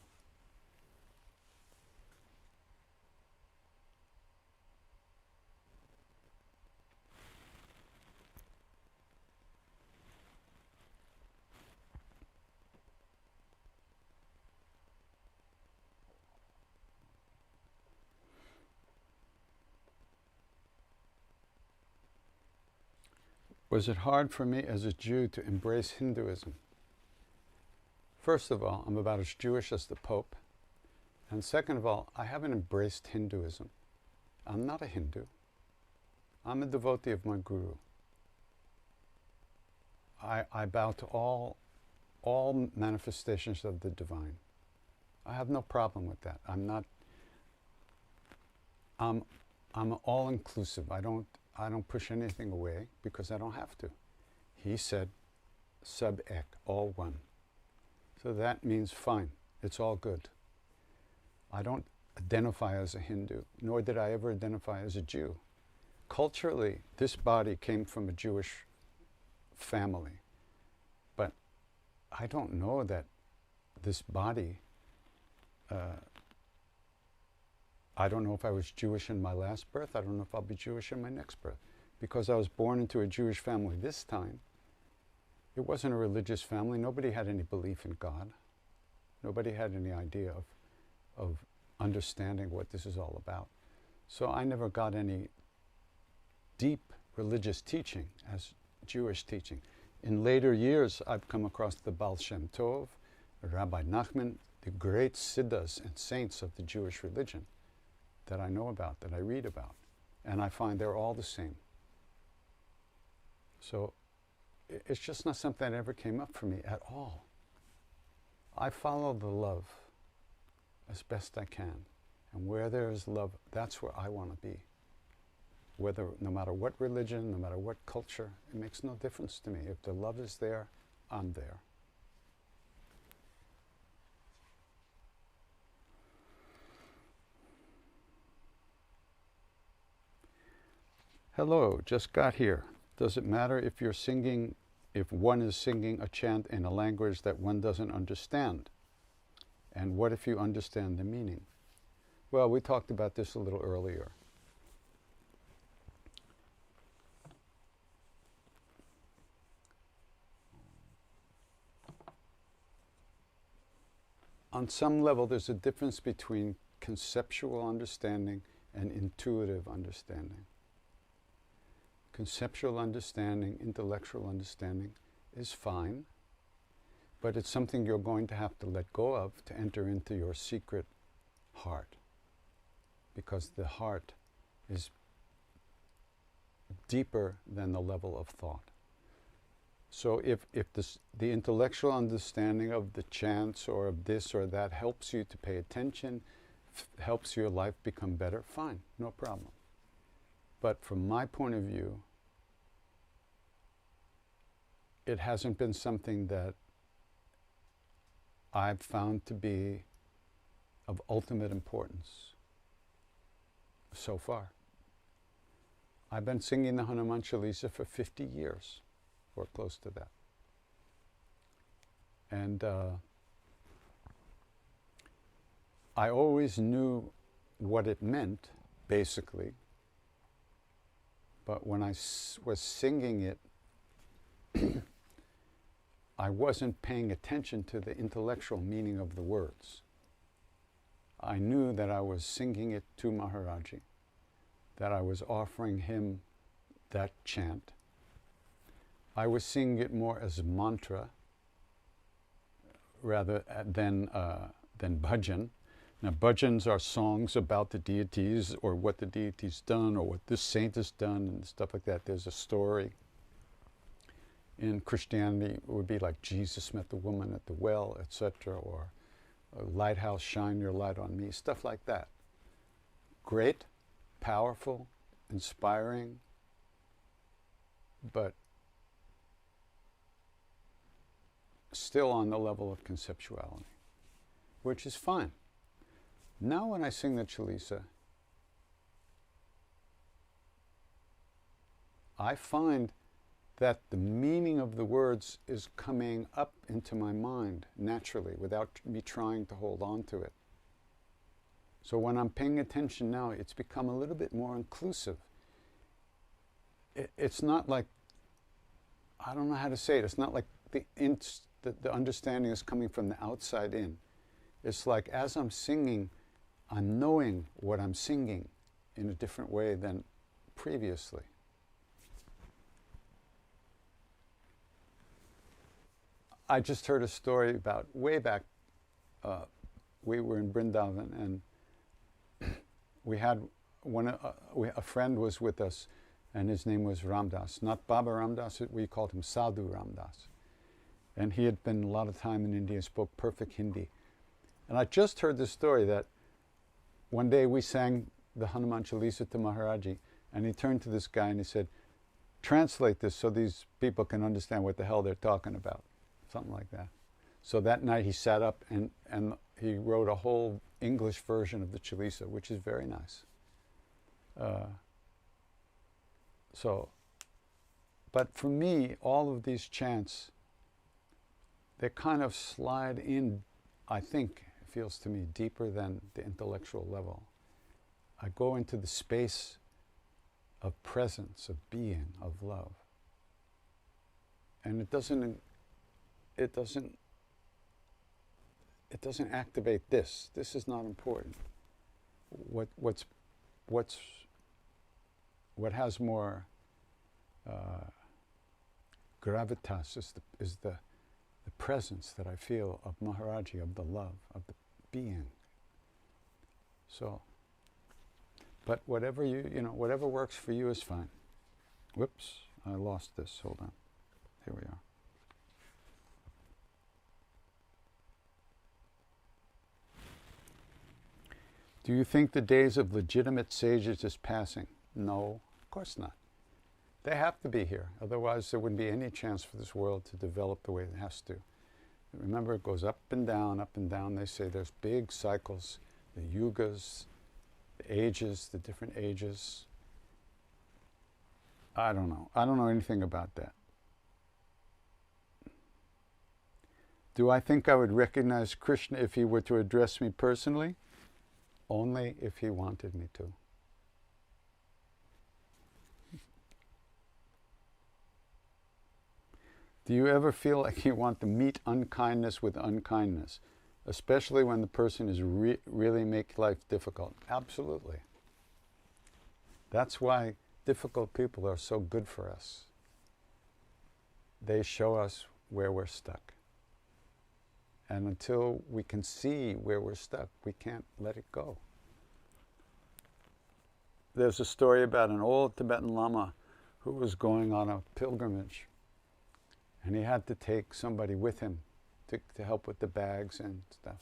Was it hard for me as a Jew to embrace Hinduism? First of all, I'm about as Jewish as the Pope. And second of all, I haven't embraced Hinduism. I'm not a Hindu. I'm a devotee of my guru. I bow to all manifestations of the divine. I have no problem with that. I'm all-inclusive. I don't push anything away because I don't have to. He said, sub ek, all one. So that means fine. It's all good. I don't identify as a Hindu, nor did I ever identify as a Jew. Culturally, this body came from a Jewish family, but I don't know that this body, I don't know if I was Jewish in my last birth. I don't know if I'll be Jewish in my next birth. Because I was born into a Jewish family this time, it wasn't a religious family. Nobody had any belief in God. Nobody had any idea of understanding what this is all about. So I never got any deep religious teaching as Jewish teaching. In later years, I've come across the Baal Shem Tov, Rabbi Nachman, the great siddhas and saints of the Jewish religion that I know about, that I read about. And I find they're all the same. So it's just not something that ever came up for me at all. I follow the love as best I can. And where there is love, that's where I want to be. No matter what religion, no matter what culture, it makes no difference to me. If the love is there, I'm there. Hello, just got here. Does it matter if you're singing, if one is singing a chant in a language that one doesn't understand? And what if you understand the meaning? Well, we talked about this a little earlier. On some level, there's a difference between conceptual understanding and intuitive understanding. Conceptual understanding, intellectual understanding is fine, but it's something you're going to have to let go of to enter into your secret heart, because the heart is deeper than the level of thought. So if the intellectual understanding of the chants or of this or that helps you to pay attention, helps your life become better, fine, no problem. But from my point of view, it hasn't been something that I've found to be of ultimate importance so far. I've been singing the Hanuman Chalisa for 50 years, or close to that. And I always knew what it meant, basically, but when I was singing it, I wasn't paying attention to the intellectual meaning of the words. I knew that I was singing it to Maharaji, that I was offering him that chant. I was singing it more as a mantra rather than bhajan. Now, bhajans are songs about the deities or what the deity's done or what this saint has done and stuff like that. There's a story. In Christianity, it would be like Jesus met the woman at the well, etc., or a lighthouse, shine your light on me, stuff like that. Great, powerful, inspiring, but still on the level of conceptuality, which is fine. Now when I sing the Chalisa, I find that the meaning of the words is coming up into my mind naturally without me trying to hold on to it. So when I'm paying attention now, it's become a little bit more inclusive. It's not like, I don't know how to say it, it's not like the understanding is coming from the outside in. It's like as I'm singing, I'm knowing what I'm singing in a different way than previously. I just heard a story about way back. We were in Vrindavan, and we had a friend was with us, and his name was Ramdas, not Baba Ramdas. We called him Sadhu Ramdas, and he had been a lot of time in India, spoke perfect Hindi. And I just heard this story that one day we sang the Hanuman Chalisa to Maharaji, and he turned to this guy and he said, "Translate this so these people can understand what the hell they're talking about." Something like that. So that night he sat up and he wrote a whole English version of the Chalisa, which is very nice. But for me, all of these chants, they kind of slide in, I think, it feels to me, deeper than the intellectual level. I go into the space of presence, of being, of love. And it doesn't activate this. This is not important. What has more gravitas is the presence that I feel of Maharaji, of the love, of the being. So, but whatever whatever works for you is fine. Whoops, I lost this. Hold on. Here we are. Do you think the days of legitimate sages is passing? No, of course not. They have to be here. Otherwise, there wouldn't be any chance for this world to develop the way it has to. Remember, it goes up and down, up and down. They say there's big cycles, the yugas, the ages, the different ages. I don't know. I don't know anything about that. Do I think I would recognize Krishna if he were to address me personally? Only if he wanted me to. Do you ever feel like you want to meet unkindness with unkindness, especially when the person is really make life difficult? Absolutely. That's why difficult people are so good for us. They show us where we're stuck. And until we can see where we're stuck, we can't let it go. There's a story about an old Tibetan Lama who was going on a pilgrimage. And he had to take somebody with him to help with the bags and stuff,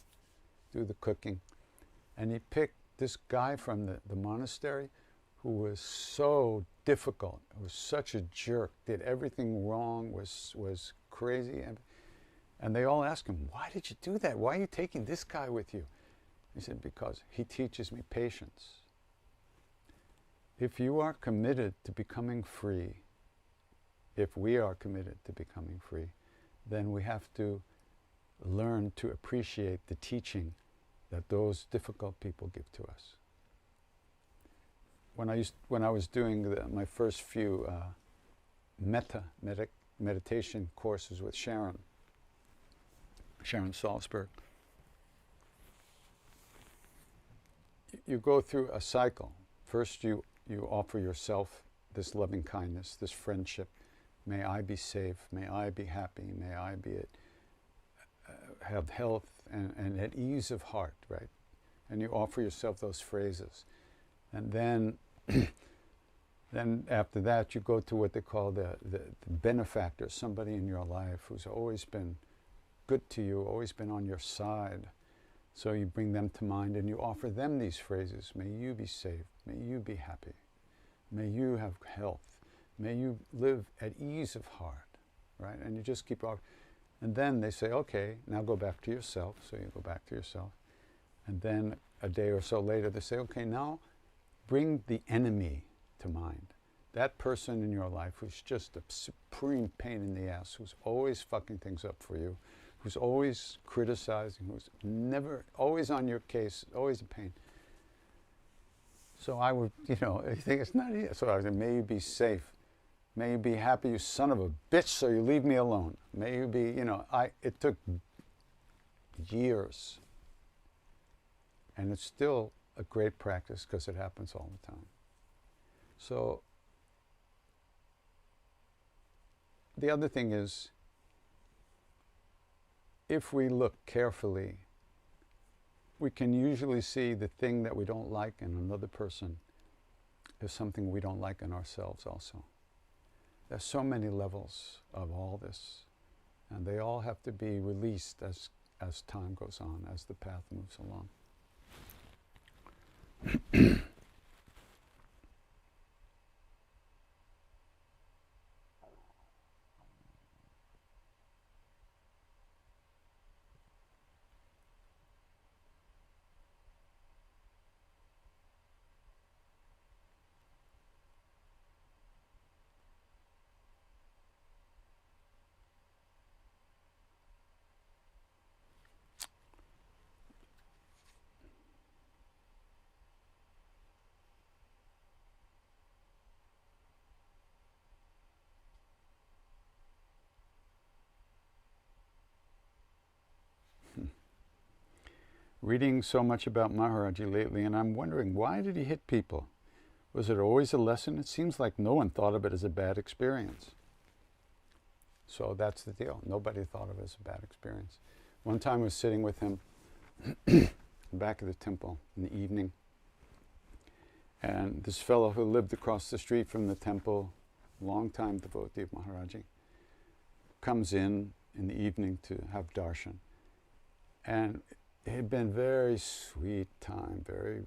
do the cooking. And he picked this guy from the monastery who was so difficult, was such a jerk, did everything wrong, was crazy. And they all asked him, "Why did you do that? Why are you taking this guy with you?" He said, "Because he teaches me patience." If you are committed to becoming free, if we are committed to becoming free, then we have to learn to appreciate the teaching that those difficult people give to us. When I was doing my first few meditation courses with Sharon Salzberg, you go through a cycle. First you offer yourself this loving kindness, this friendship. May I be safe, may I be happy, may I be have health and at ease of heart, right? And you offer yourself those phrases. And then then after that you go to what they call the benefactor, somebody in your life who's always been good to you, always been on your side. So you bring them to mind and you offer them these phrases. May you be safe, may you be happy, may you have health, may you live at ease of heart, right? And you just keep offering. And then they say, okay, now go back to yourself. So you go back to yourself. And then a day or so later they say, okay, now bring the enemy to mind. That person in your life who's just a supreme pain in the ass, who's always fucking things up for you, who's always criticizing, who's never, always on your case, always a pain. So I would, I think it's not easy. So I said, may you be safe. May you be happy, you son of a bitch, so you leave me alone. May you be, it took years. And it's still a great practice because it happens all the time. So the other thing is, if we look carefully, we can usually see the thing that we don't like in another person is something we don't like in ourselves also. There's so many levels of all this, and they all have to be released as time goes on, as the path moves along. Reading so much about Maharaji lately, and I'm wondering, why did he hit people? Was it always a lesson? It seems like no one thought of it as a bad experience. So that's the deal. Nobody thought of it as a bad experience. One time I was sitting with him in the back of the temple in the evening, and this fellow who lived across the street from the temple, long-time devotee of Maharaji, comes in the evening to have darshan. And it had been very sweet time, very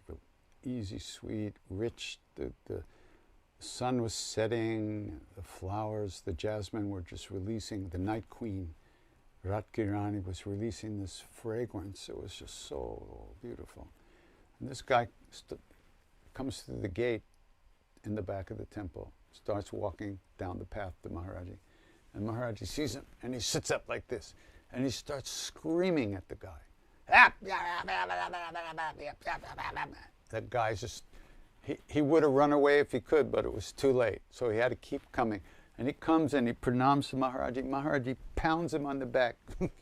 easy, sweet, rich. The sun was setting, the flowers, the jasmine were just releasing, the night queen, Ratkirani, was releasing this fragrance. It was just so beautiful. And this guy comes through the gate in the back of the temple, starts walking down the path to Maharaji. And Maharaji sees him, and he sits up like this, and he starts screaming at the guy. That guy's just, he would have run away if he could, but it was too late. So he had to keep coming. And he comes and he pranams to Maharaji. Maharaji pounds him on the back,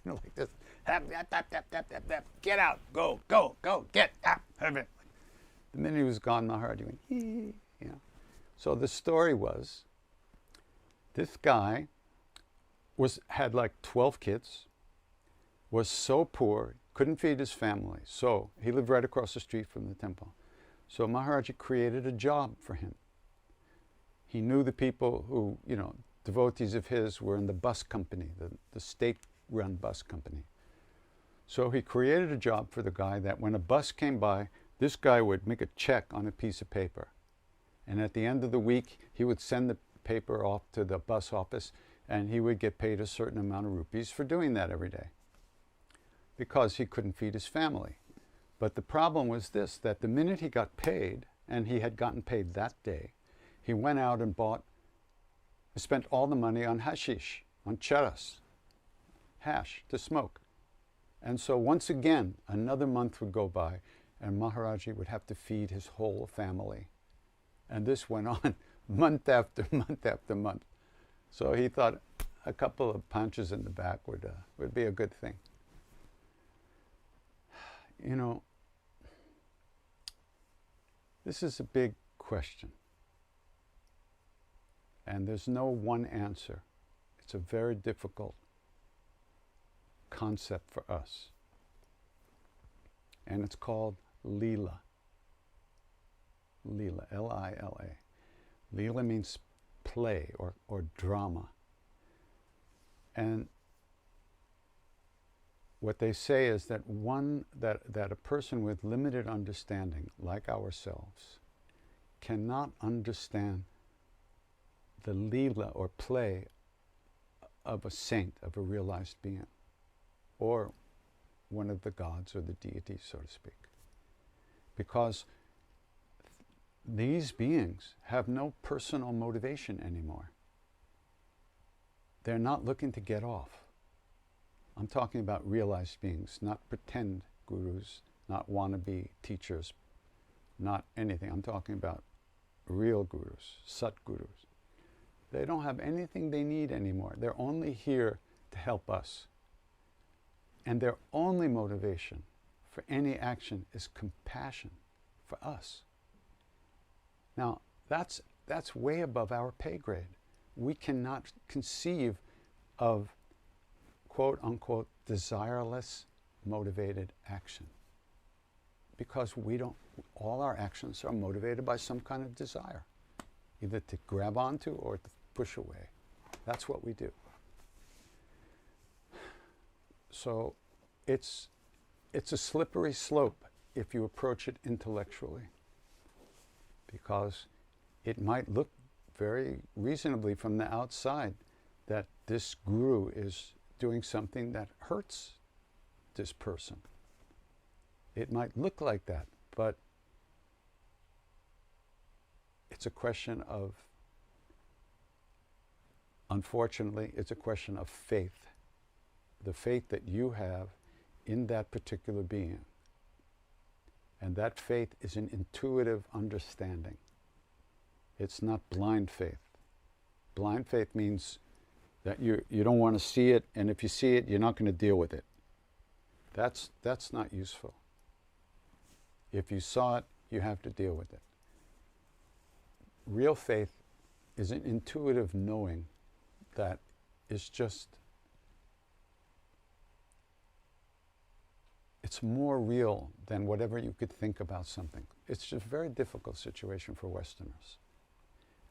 like this. Get out, go, get out. The minute he was gone, Maharaji went, hee. So the story was, this guy had like 12 kids, was so poor, couldn't feed his family. So he lived right across the street from the temple. So Maharaji created a job for him. He knew the people who, devotees of his were in the bus company, the state-run bus company. So he created a job for the guy that when a bus came by, this guy would make a check on a piece of paper. And at the end of the week, he would send the paper off to the bus office, and he would get paid a certain amount of rupees for doing that every day, because he couldn't feed his family. But the problem was this, that the minute he got paid, and he had gotten paid that day, he went out and spent all the money on hashish, on charas, hash, to smoke. And so once again, another month would go by, and Maharaji would have to feed his whole family. And this went on month after month after month. So he thought a couple of punches in the back would be a good thing. This is a big question. And there's no one answer. It's a very difficult concept for us. And it's called Leela. Leela, L-I-L-A. Leela means play or drama. And what they say is that that a person with limited understanding, like ourselves, cannot understand the Leela or play of a saint, of a realized being, or one of the gods or the deities, so to speak. Because these beings have no personal motivation anymore. They're not looking to get off. I'm talking about realized beings, not pretend gurus, not wannabe teachers, not anything. I'm talking about real gurus, sat gurus. They don't have anything they need anymore. They're only here to help us. And their only motivation for any action is compassion for us. Now, that's way above our pay grade. We cannot conceive of quote-unquote desireless motivated action. Because all our actions are motivated by some kind of desire, either to grab onto or to push away. That's what we do. So it's a slippery slope if you approach it intellectually, because it might look very reasonably from the outside that this guru is doing something that hurts this person. It might look like that, but it's a question of, unfortunately, it's a question of faith. The faith that you have in that particular being. And that faith is an intuitive understanding. It's not blind faith. Blind faith means that you don't want to see it, and if you see it, you're not going to deal with it. That's not useful. If you saw it, you have to deal with it. Real faith is an intuitive knowing that is just, it's more real than whatever you could think about something. It's just a very difficult situation for Westerners.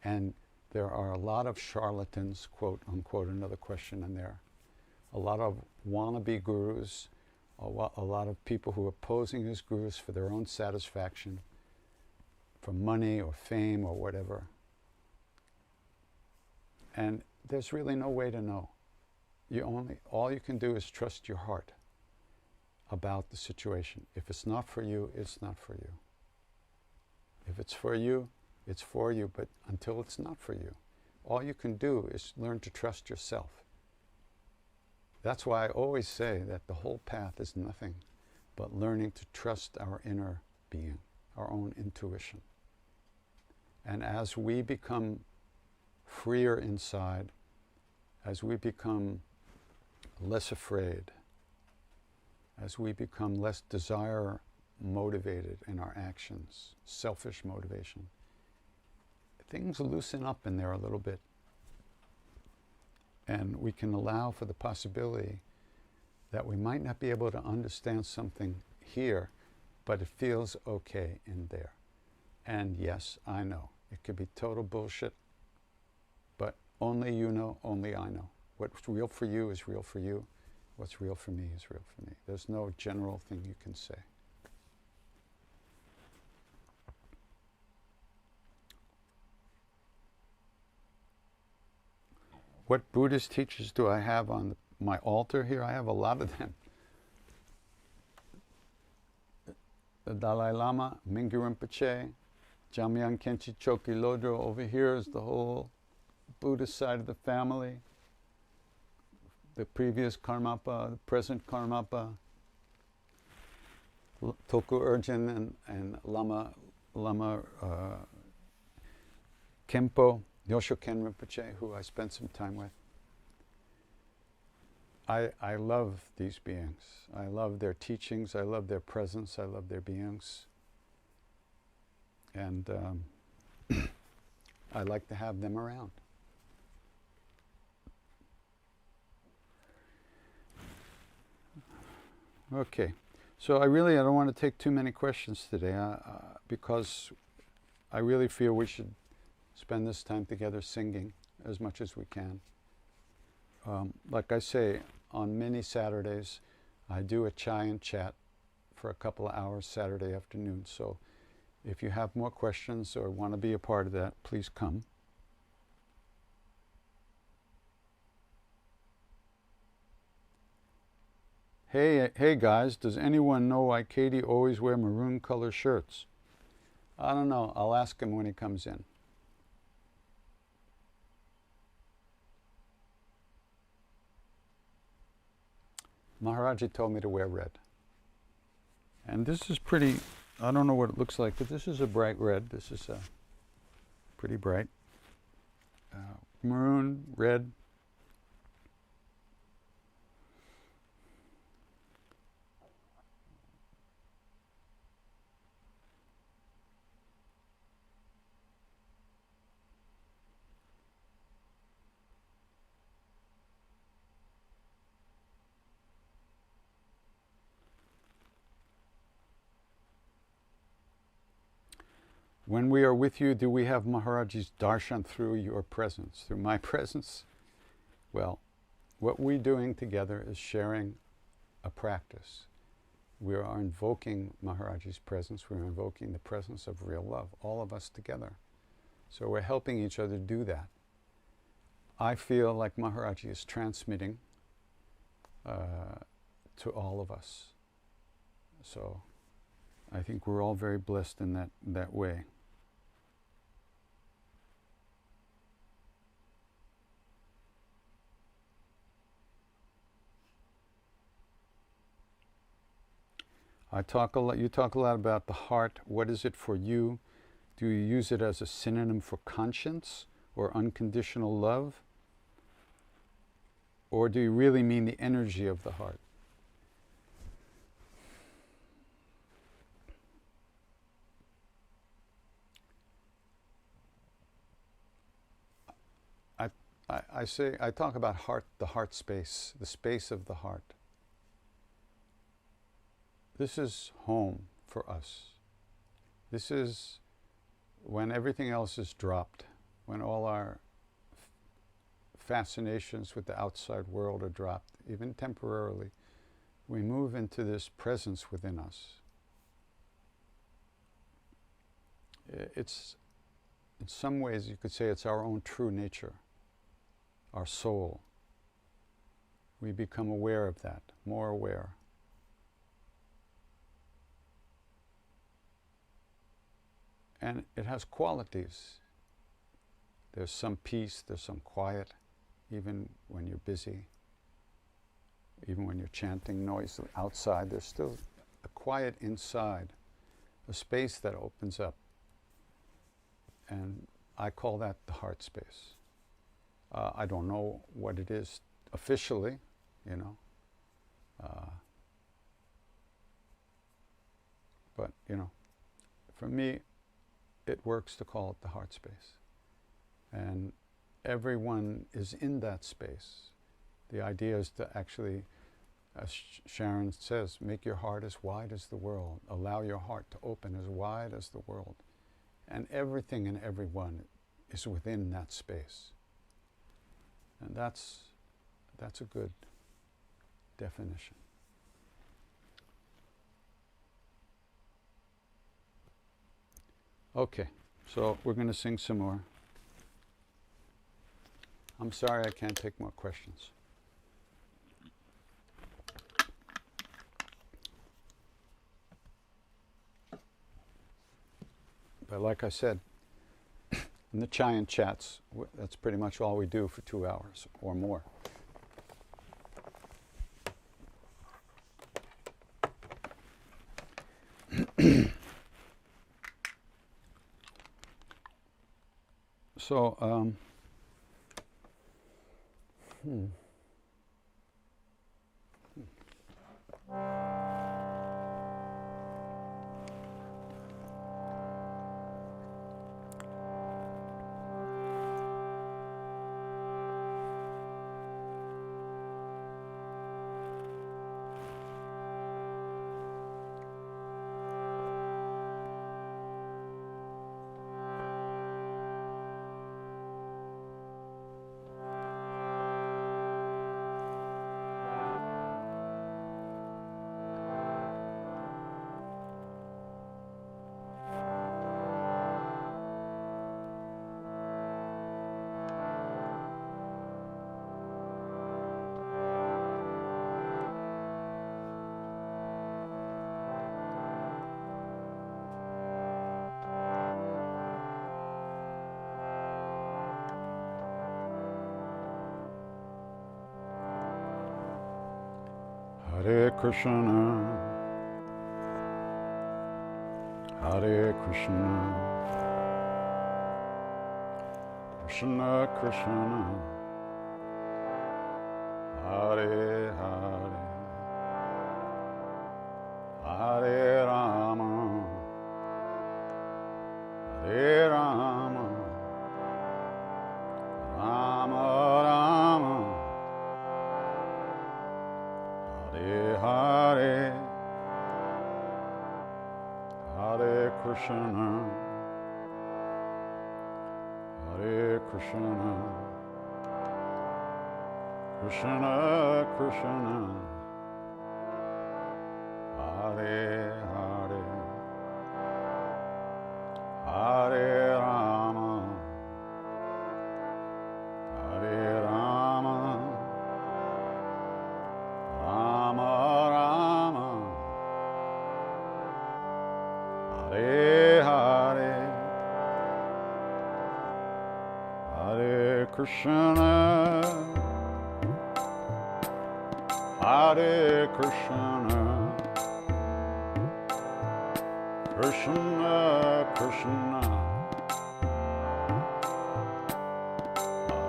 And there are a lot of charlatans, quote unquote, another question in there. A lot of wannabe gurus, a lot of people who are posing as gurus for their own satisfaction, for money or fame or whatever. And there's really no way to know. All you can do is trust your heart about the situation. If it's not for you, it's not for you. If it's for you, it's for you, but until it's not for you, all you can do is learn to trust yourself. That's why I always say that the whole path is nothing but learning to trust our inner being, our own intuition. And as we become freer inside, as we become less afraid, as we become less desire motivated in our actions, selfish motivation, things loosen up in there a little bit. And we can allow for the possibility that we might not be able to understand something here, but it feels okay in there. And yes, I know, it could be total bullshit, but only you know, only I know. What's real for you is real for you. What's real for me is real for me. There's no general thing you can say. What Buddhist teachers do I have on my altar here? I have a lot of them. The Dalai Lama, Mingyur Rinpoche, Jamyang Khenchi Choki Lodro. Over here is the whole Buddhist side of the family. The previous Karmapa, the present Karmapa, Tulku Urgyen and Lama Khenpo, Yoshoken Rinpoche, who I spent some time with. I love these beings. I love their teachings. I love their presence. I love their beings. And I like to have them around. Okay, so I don't want to take too many questions today because I really feel we should spend this time together singing as much as we can. Like I say, on many Saturdays, I do a chai and chat for a couple of hours Saturday afternoon. So if you have more questions or want to be a part of that, please come. Hey guys, does anyone know why Katie always wear maroon color shirts? I don't know. I'll ask him when he comes in. Maharaji told me to wear red. And this is pretty, I don't know what it looks like, but this is a bright red. This is pretty bright. Maroon, red. When we are with you, do we have Maharaji's darshan through your presence, through my presence? Well, what we're doing together is sharing a practice. We are invoking Maharaji's presence. We're invoking the presence of real love, all of us together. So we're helping each other do that. I feel like Maharaji is transmitting to all of us. So I think we're all very blessed in that way. You talk a lot about the heart. What is it for you? Do you use it as a synonym for conscience or unconditional love? Or do you really mean the energy of the heart? I talk about heart, the heart space, the space of the heart. This is home for us. This is when everything else is dropped, when all our fascinations with the outside world are dropped, even temporarily, we move into this presence within us. It's, in some ways, you could say it's our own true nature, our soul. We become aware of that, more aware. And it has qualities. There's some peace, there's some quiet, even when you're busy, even when you're chanting noisily outside, there's still a quiet inside, a space that opens up. And I call that the heart space. I don't know what it is officially, but, for me, it works to call it the heart space. And everyone is in that space. The idea is to actually, as Sharon says, make your heart as wide as the world. Allow your heart to open as wide as the world. And everything and everyone is within that space. And that's a good definition. Okay, so we're going to sing some more. I'm sorry I can't take more questions. But like I said, in the chai and chats, that's pretty much all we do for 2 hours or more. So, Hare Krishna, Hare Krishna, Krishna Krishna, Hare Hare, Hare Rama, Hare Rama, Rama Rama, Hare Hare, Hare Krishna, Krishna Krishna, Hare Hare, Hare Rama, Hare Rama, Rama Rama, Hare Hare, Hare Krishna, Hare Krishna, Krishna Krishna,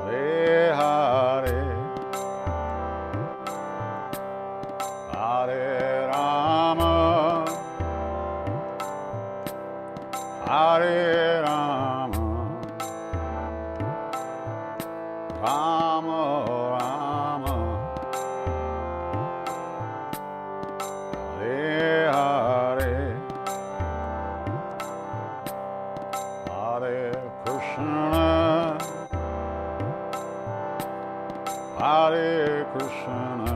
Hare Hare, Hare Rama, Hare Rama, Rama Rama, Hare Hare, Hare Krishna, Hare Krishna,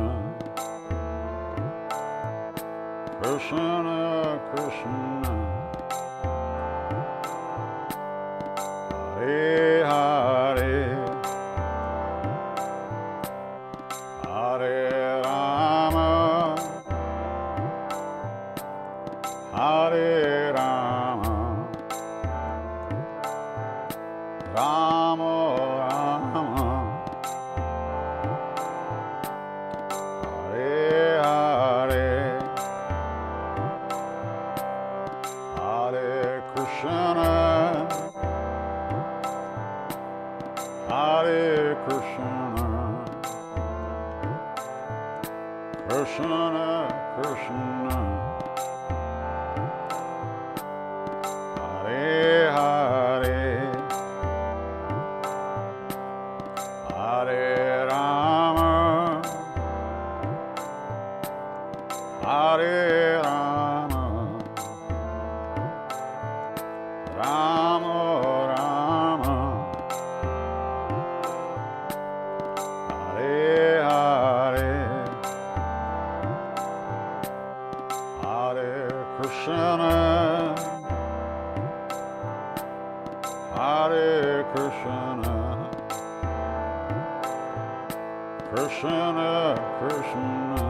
Krishna Krishna, Hare Hare, Hare Rama, Hare Rama, Rama Rama, Hare Hare, Hare Krishna, Hare Krishna, Krishna Krishna, Hare Hare, Hare Rama, Hare Rama, Rama Rama, Hare Hare, Hare Krishna, Hare Krishna, Krishna Krishna,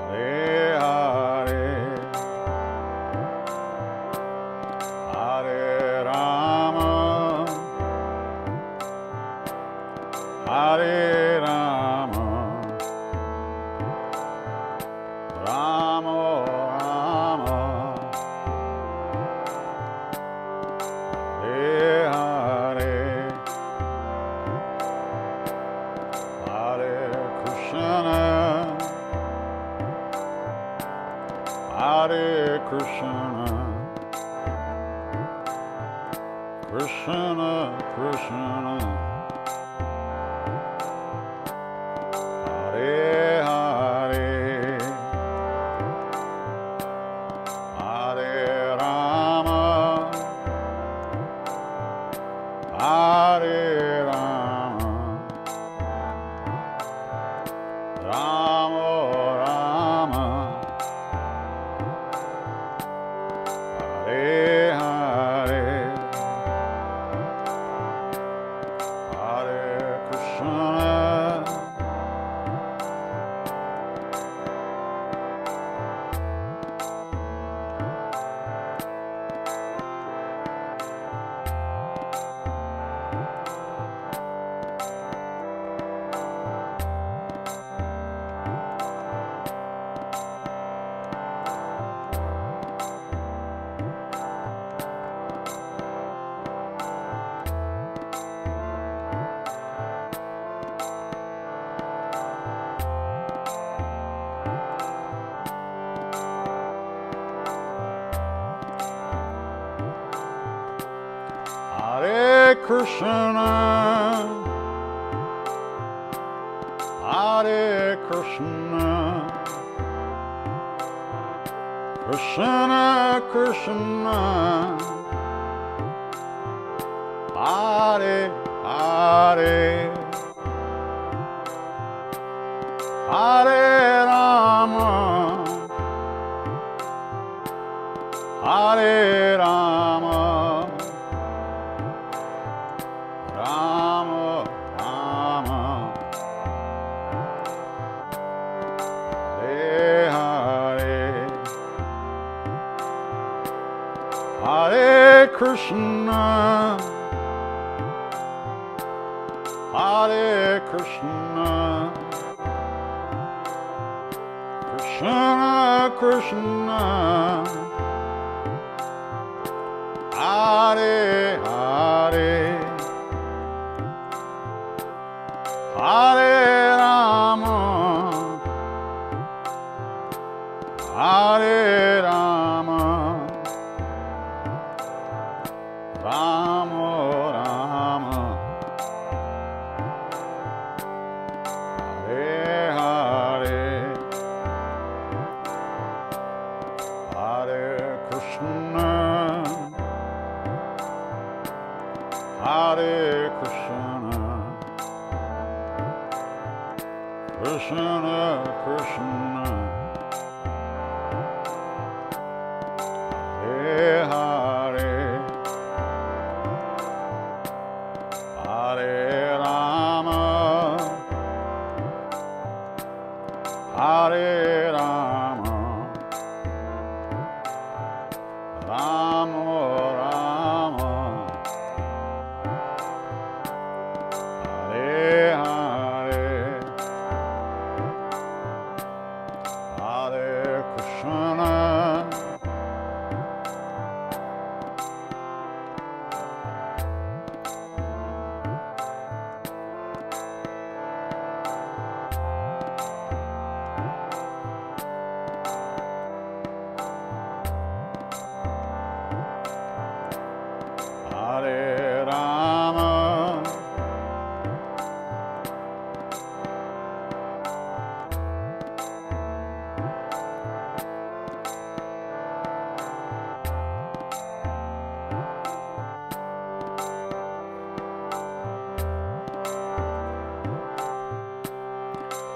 Hare Hare, Hare Rama, Hare Rama, Rama Rama, Hare Hare, Hare Krishna, Hare Krishna, Krishna Krishna, Hare Hare, Hare Rama, Hare Rama, Rama Rama, Hare Hare, Hare Krishna, Hare Krishna, Hare Krishna, Krishna Krishna, Hare Hare, Krishna, Hare Krishna, Krishna Krishna, Hare Hare, Hare Rama, Hare Rama, Rama Rama, Hare Hare, Hare Krishna, Hare Krishna, Krishna Krishna, Hare Hare, Hare Rama, Hare Rama, Rama Rama, Hare Hare, Hare Krishna, Hare Rama,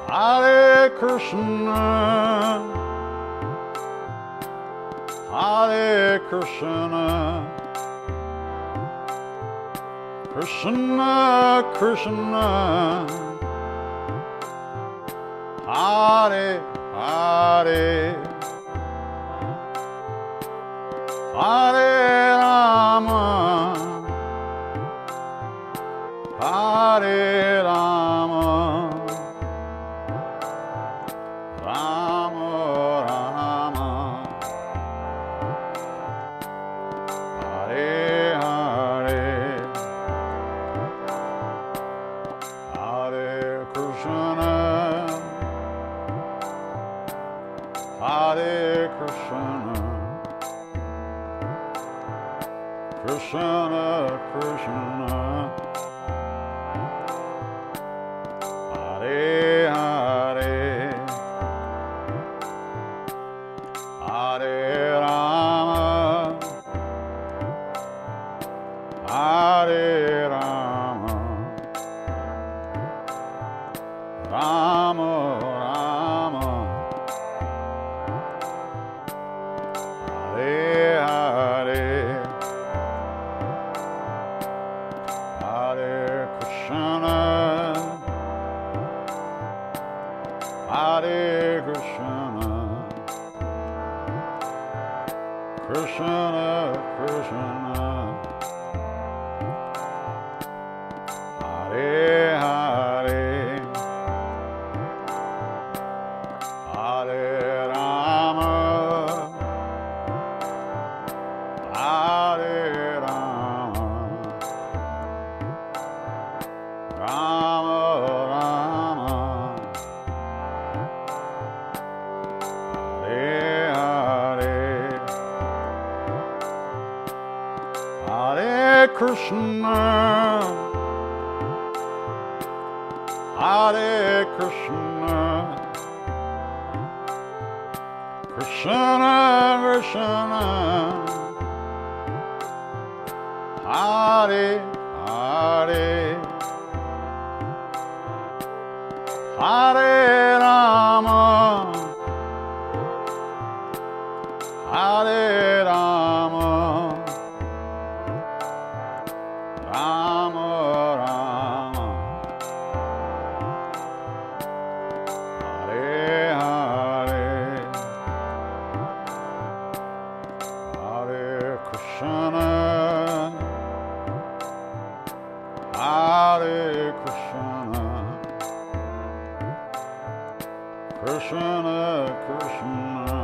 Hare Krishna, Hare Krishna, Krishna Krishna, Hare Hare, Hare Rama, Hare Rama, Rama Rama, Hare Hare, Hare Krishna, Hare Krishna, Krishna Krishna, Hare Hare, Hare Rama, Hare Rama, Rama Rama, Hare Hare, Hare Krishna, Hare Krishna, Krishna Krishna, Hare Hare, Hare Rama, Hare Rama, Rama Rama, Hare Hare, Hare Krishna, Hare Krishna, Krishna Krishna, Hare Hare, Hare Rama, Hare Rama, Rama Rama, Hare Hare, Hare Krishna, Hare Krishna, Krishna Krishna,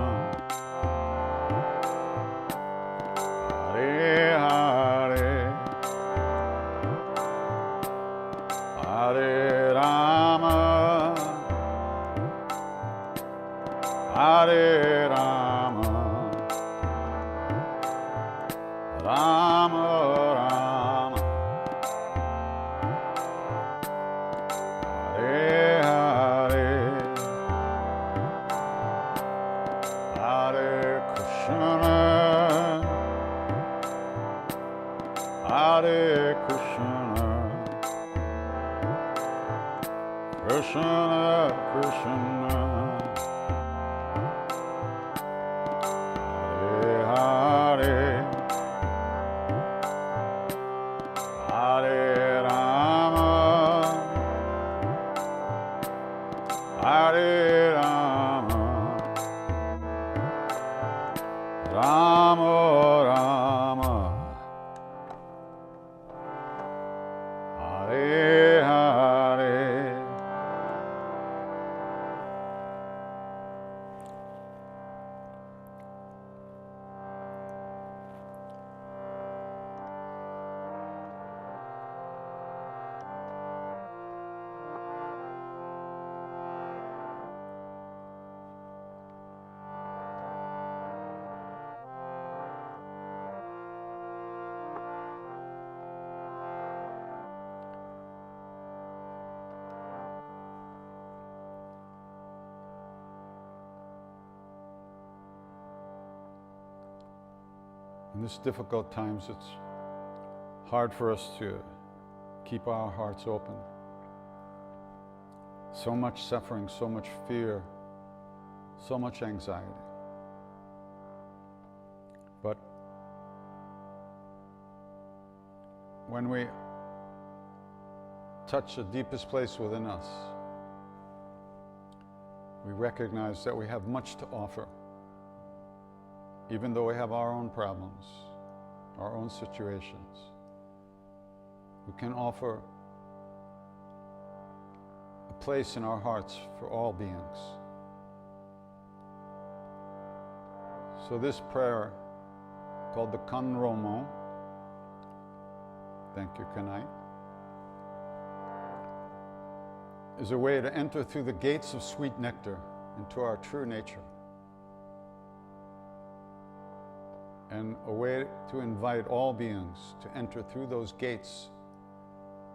Hare Hare, Hare Rama, Hare Rama, Rama Rama, Hare Hare, Hare Krishna, Hare Krishna, Krishna Krishna, Hare Hare, Hare Rama, Hare Rama, Rama Rama, Hare Hare. In these difficult times, it's hard for us to keep our hearts open. So much suffering, so much fear, so much anxiety. But when we touch the deepest place within us, we recognize that we have much to offer. Even though we have our own problems, our own situations, we can offer a place in our hearts for all beings. So this prayer, called the Kanromo, thank you, Kanai, is a way to enter through the gates of sweet nectar into our true nature, and a way to invite all beings to enter through those gates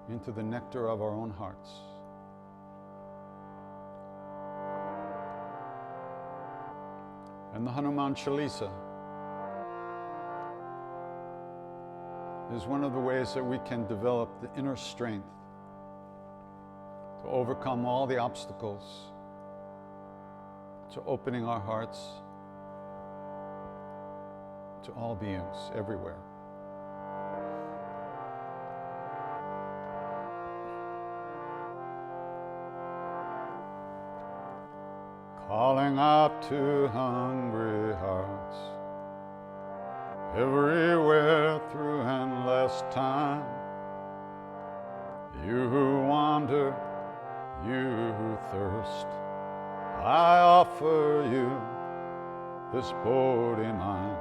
into the nectar of our own hearts. And the Hanuman Chalisa is one of the ways that we can develop the inner strength to overcome all the obstacles to opening our hearts to all beings everywhere. Calling out to hungry hearts everywhere through endless time. You who wander, you who thirst, I offer you this body mind.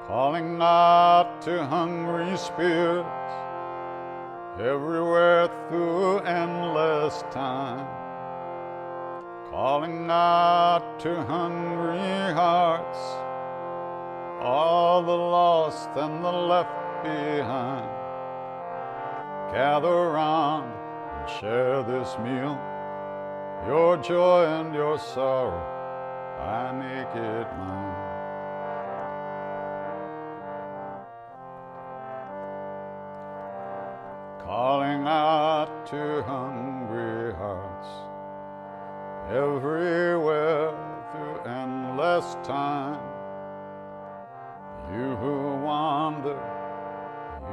Calling out to hungry spirits everywhere through endless time. Calling out to hungry hearts, all the lost and the left behind. Gather round and share this meal. Your joy and your sorrow, I make it mine. Calling out to hungry hearts everywhere through endless time. You who wander,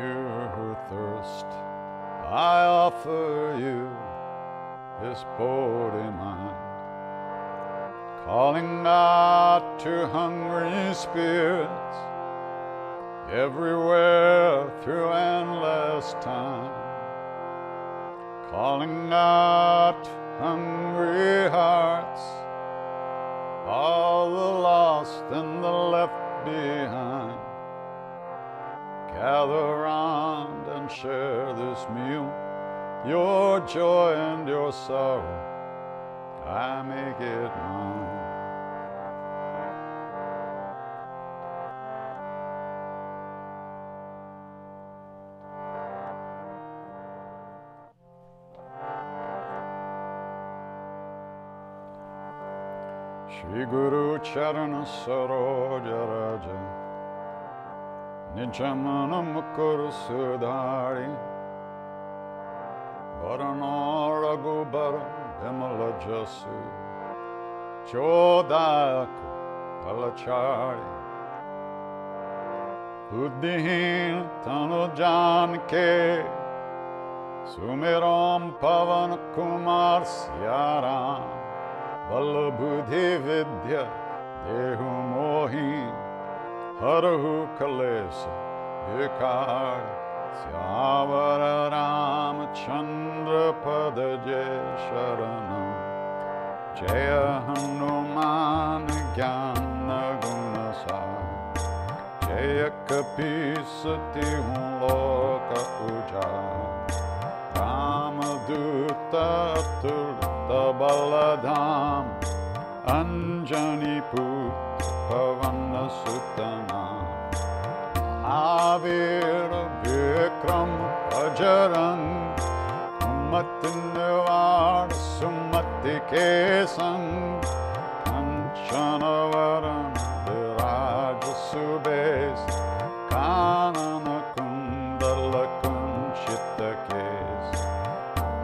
you who thirst, I offer you this body mind. Calling out to hungry spirits everywhere through endless time. calling out hungry hearts, all the lost and the left behind. Gather round and share this meal, your joy and your sorrow, I make it mine. Shri Guru Charana Saroja Raja Nijamana Mukur Sudhari Varana Raghubara Vimala Jasu Chodaku Palachari Buddhihin Tanu Janke Sumiram Pavan Kumar Syaram Ballabudhi Vidya Dehu Mohi Harahu Kalesa Vikar Syavara Ramachandra Padaje Sharanam Jaya Hanuman Gyana Gunasa Jaya Kapisati Loka Ujja Ramaduta Turta Baladham Anjani Put Pavana Sutana Avira Vikram Ajaran Umatnivar Sumati Kesam Kanchanavaran Viraja Subes Kanana Kundala Kunchita Kes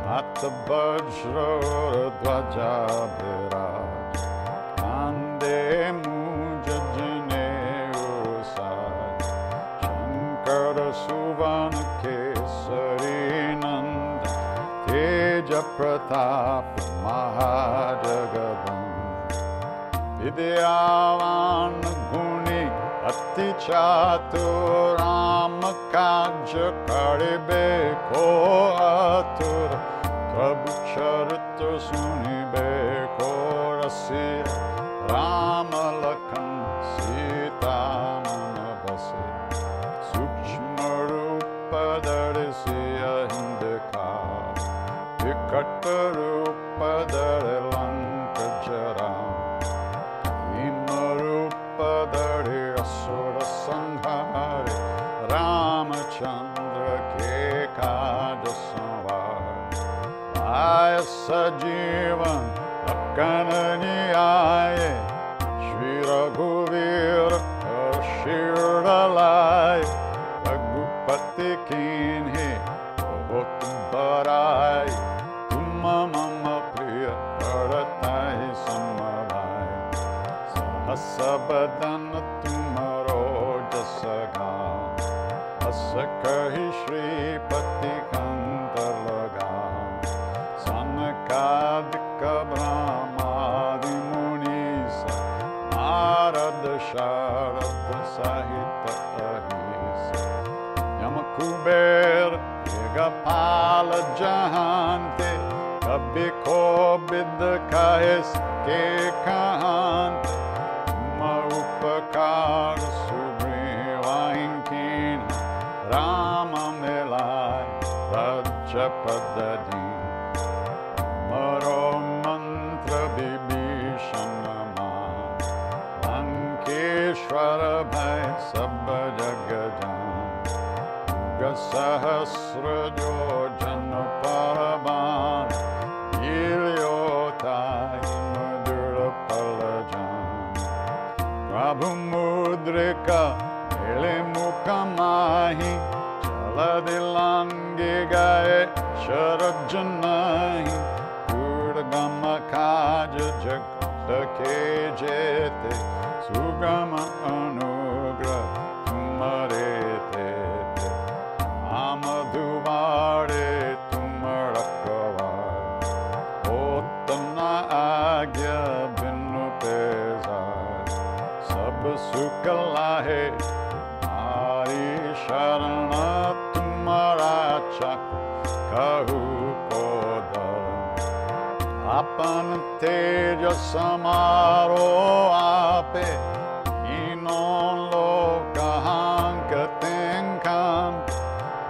Hatta Vajra Dvaja Viraj Kande Muja Jane Usaj Shankara Suvana Kesari Nanda Teja Pratap Mahajagadan Vidyavan Guni Ati Chatur Ramakaja Karibe Ko Atur Prabhu Charitra Sunibe Ko Rasi Rama Lakhan Sita Manavasi Sukshma Rupa Darisiya Hindika Vikata Rupa Dare Lanka Jaram Ima Dare Asura Sanghari Ramachandra Ke Kaja Samvar Aya Sajivan Lakanani Aye Shri Raghuvir Shiralai Raghupati Kinhi Bharai Tumma Mama Priya Bharatai Samavai Sahasabadan Tumaro Jasagam Asakahi Shri Pati Kantalagam Sanakadika Brahmadi Munisa Narada Sharada Sahita Ahisa Yamakuber Yagapala Jahante Kabiko Bidda Kahis Ke Kahante Maupakar Subrivainkin Rama Melai Rajapadadi Maro Mantra Bibhishanama Lankeshwara Bhai Sabba Jagajan Sahasra Jojana Paraban Ilyotai Madura Palajan Prabhu Mudrika Ele Mukamahi Chaladilangi Gaye Sharajanahi Purgama Kaja Jagta Kejete Sugama Anugra Tumarete Amadhuvare Tumarakavar Otana Agya Binu Pezar Sab Sukalahe Ari Sharana Tumara Chak Kahu Ko Apan teja samaro ape inon lokahanka tenkan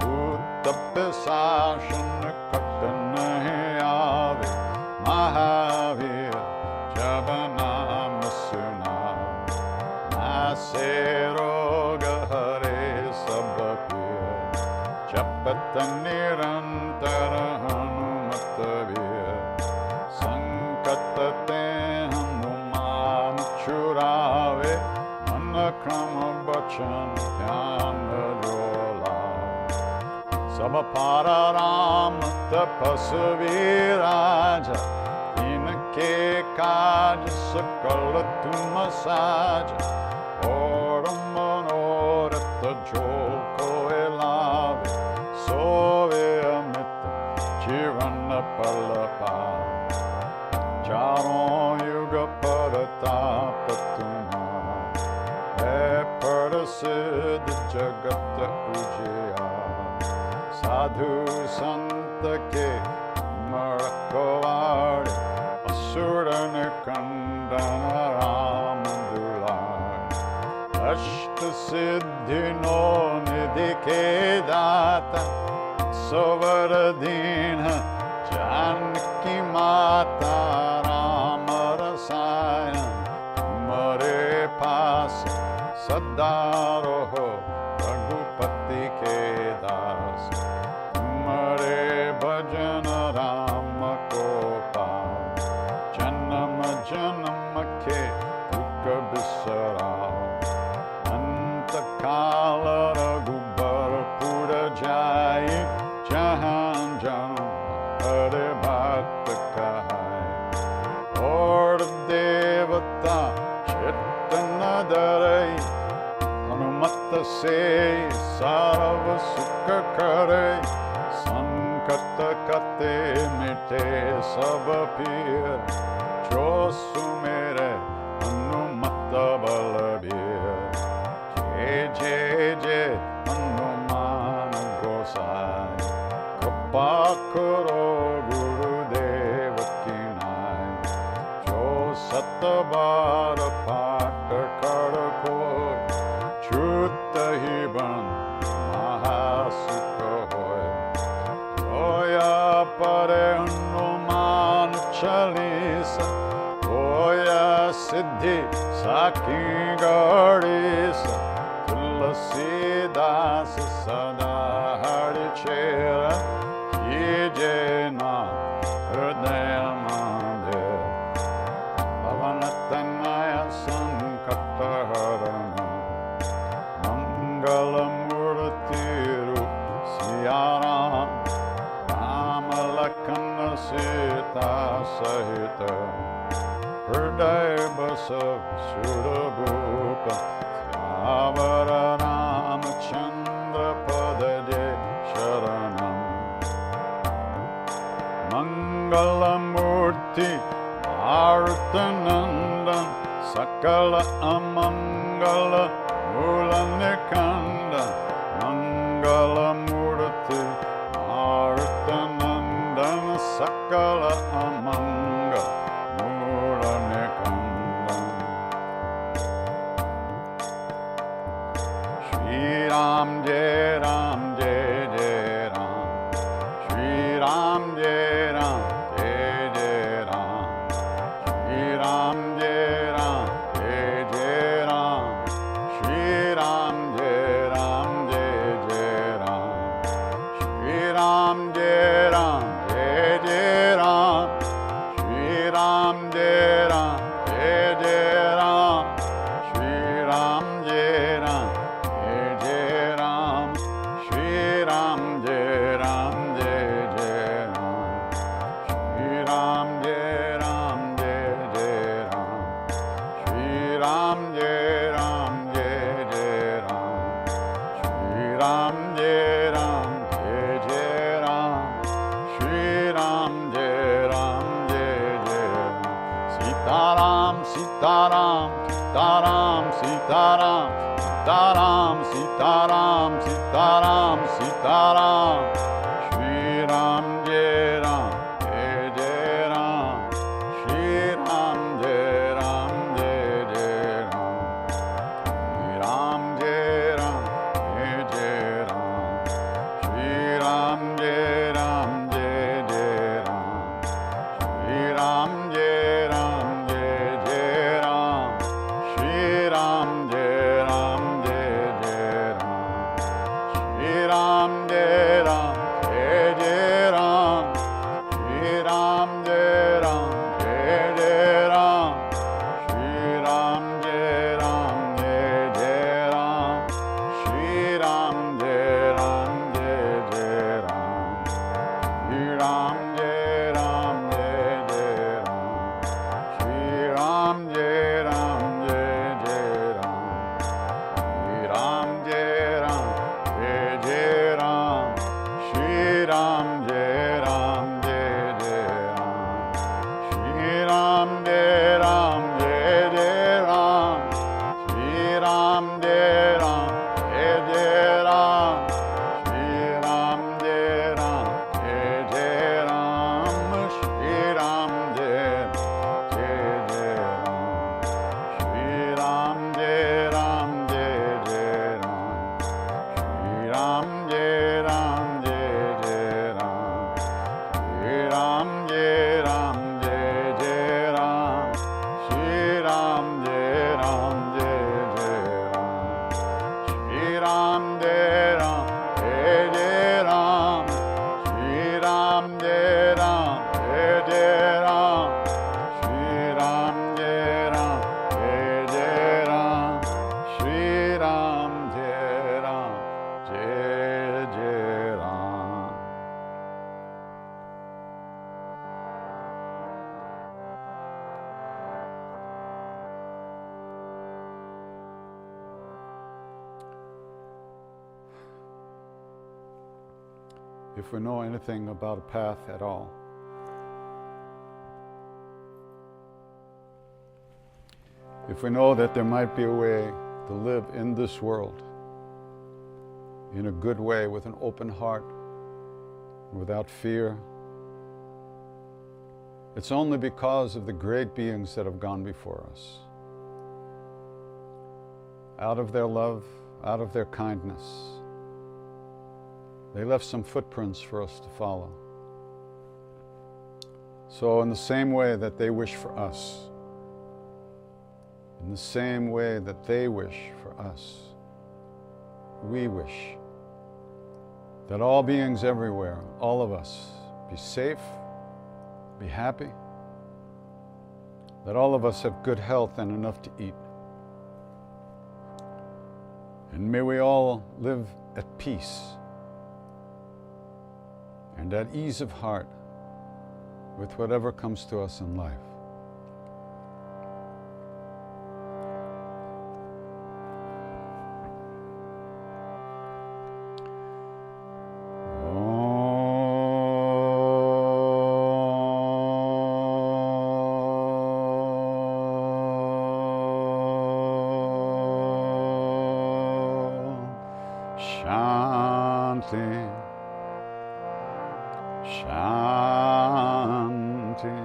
uttapasashan katanahe Mahavir Jabanamsuna Naseroga Hare Sabapir Chapatanirantar Hanumatavir Sankatate Hanuman Churave Manakrama Bachan Dhyanadrola Sabapara Ram Tapasaviraja Inke kaj sakal tuma saja Oram manoratha joko elave Sove amita chirana palapa Charon yuga paratapatuma He parasiddha jagata ujaya Sadhu santa ke Marakovadi Asurana Kandana Ramandulai Ashta Siddhino Nidike Data Sovaradina Janaki Mata Ramarasaya Mare Pasa Sadaroho Ragupati Kedasa Mare Bhajana Rama Kopa Janama Janama Ke Dukha Bisara Antakala Raghubar Pura Jai Jahan Janam Hare Bhakta Kahai Lord Devata Chaitanya Darai Hanumata Se Sarva Sukha Kare Sankata Kate Mite Sabapir Chosumere Hanumata Balabir Je Hanuman Gosai Kripakaro Guru Devakinai Chosatabara Pata Karakoi Chutahiban Mahasukha Hoy Oya Pare Hanuman Chalisa Oya Siddhi Saki Gaurisa Tulasi Das Sada Hari Chera Yijena Hridaya Mandir Bhavanatanaya Sankataharana Mangala Murti Rup Siyaram Ramalakana Sita Sahita Hridaya Basav Surabhupa Syavara Ramachandra Padaje Sharanam Mangala Murti Marutanandan Sakala Amangala Mulanikanda Mangala Murti Marutanandan Sakala Amanga Mulanikanda Shri Ram Jai Ram Jai Jai Ram Shri Ram Jai Ram Jai Jai Ram Shri Ram Jai Ram Jai Jai Ram Shri Ram Jai Ram Jai Jai Ram Shri Ram Jai Ram Jai Jai Ram Shri Ram Jai Ram Jai Jai Ram Shri Ram Jai Ram Jai Jai Ram Shri Ram Jai Ram Jai Jai Ram Shri Ram Jai Ram Jai Jai Ram Shri Ram Jai Ram Jai Jai Ram Shri Ram Jai Ram Jai Jai Ram Shri Ram Jai Ram Jai Jai Ram Sitaram Sitaram Sitaram Sitaram Sitaram Sitaram Sitaram Sitaram Shri Ram Jai Ram Jai Jai Ram If we know anything about a path at all, if we know that there might be a way to live in this world in a good way, with an open heart, without fear, it's only because of the great beings that have gone before us. Out of their love, out of their kindness, they left some footprints for us to follow. So in the same way that they wish for us, in the same way that they wish for us, we wish that all beings everywhere, all of us, be safe, be happy, that all of us have good health and enough to eat. And may we all live at peace and at ease of heart with whatever comes to us in life. Shanti, Shanti,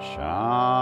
Shanti.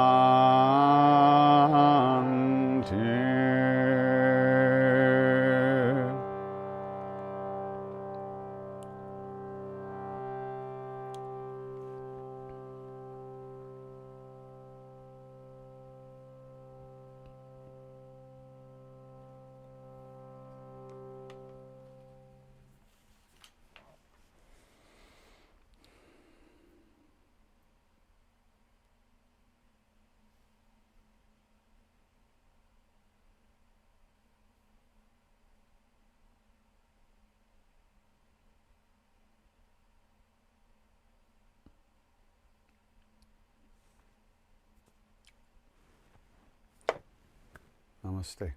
Namaste.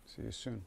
See you soon.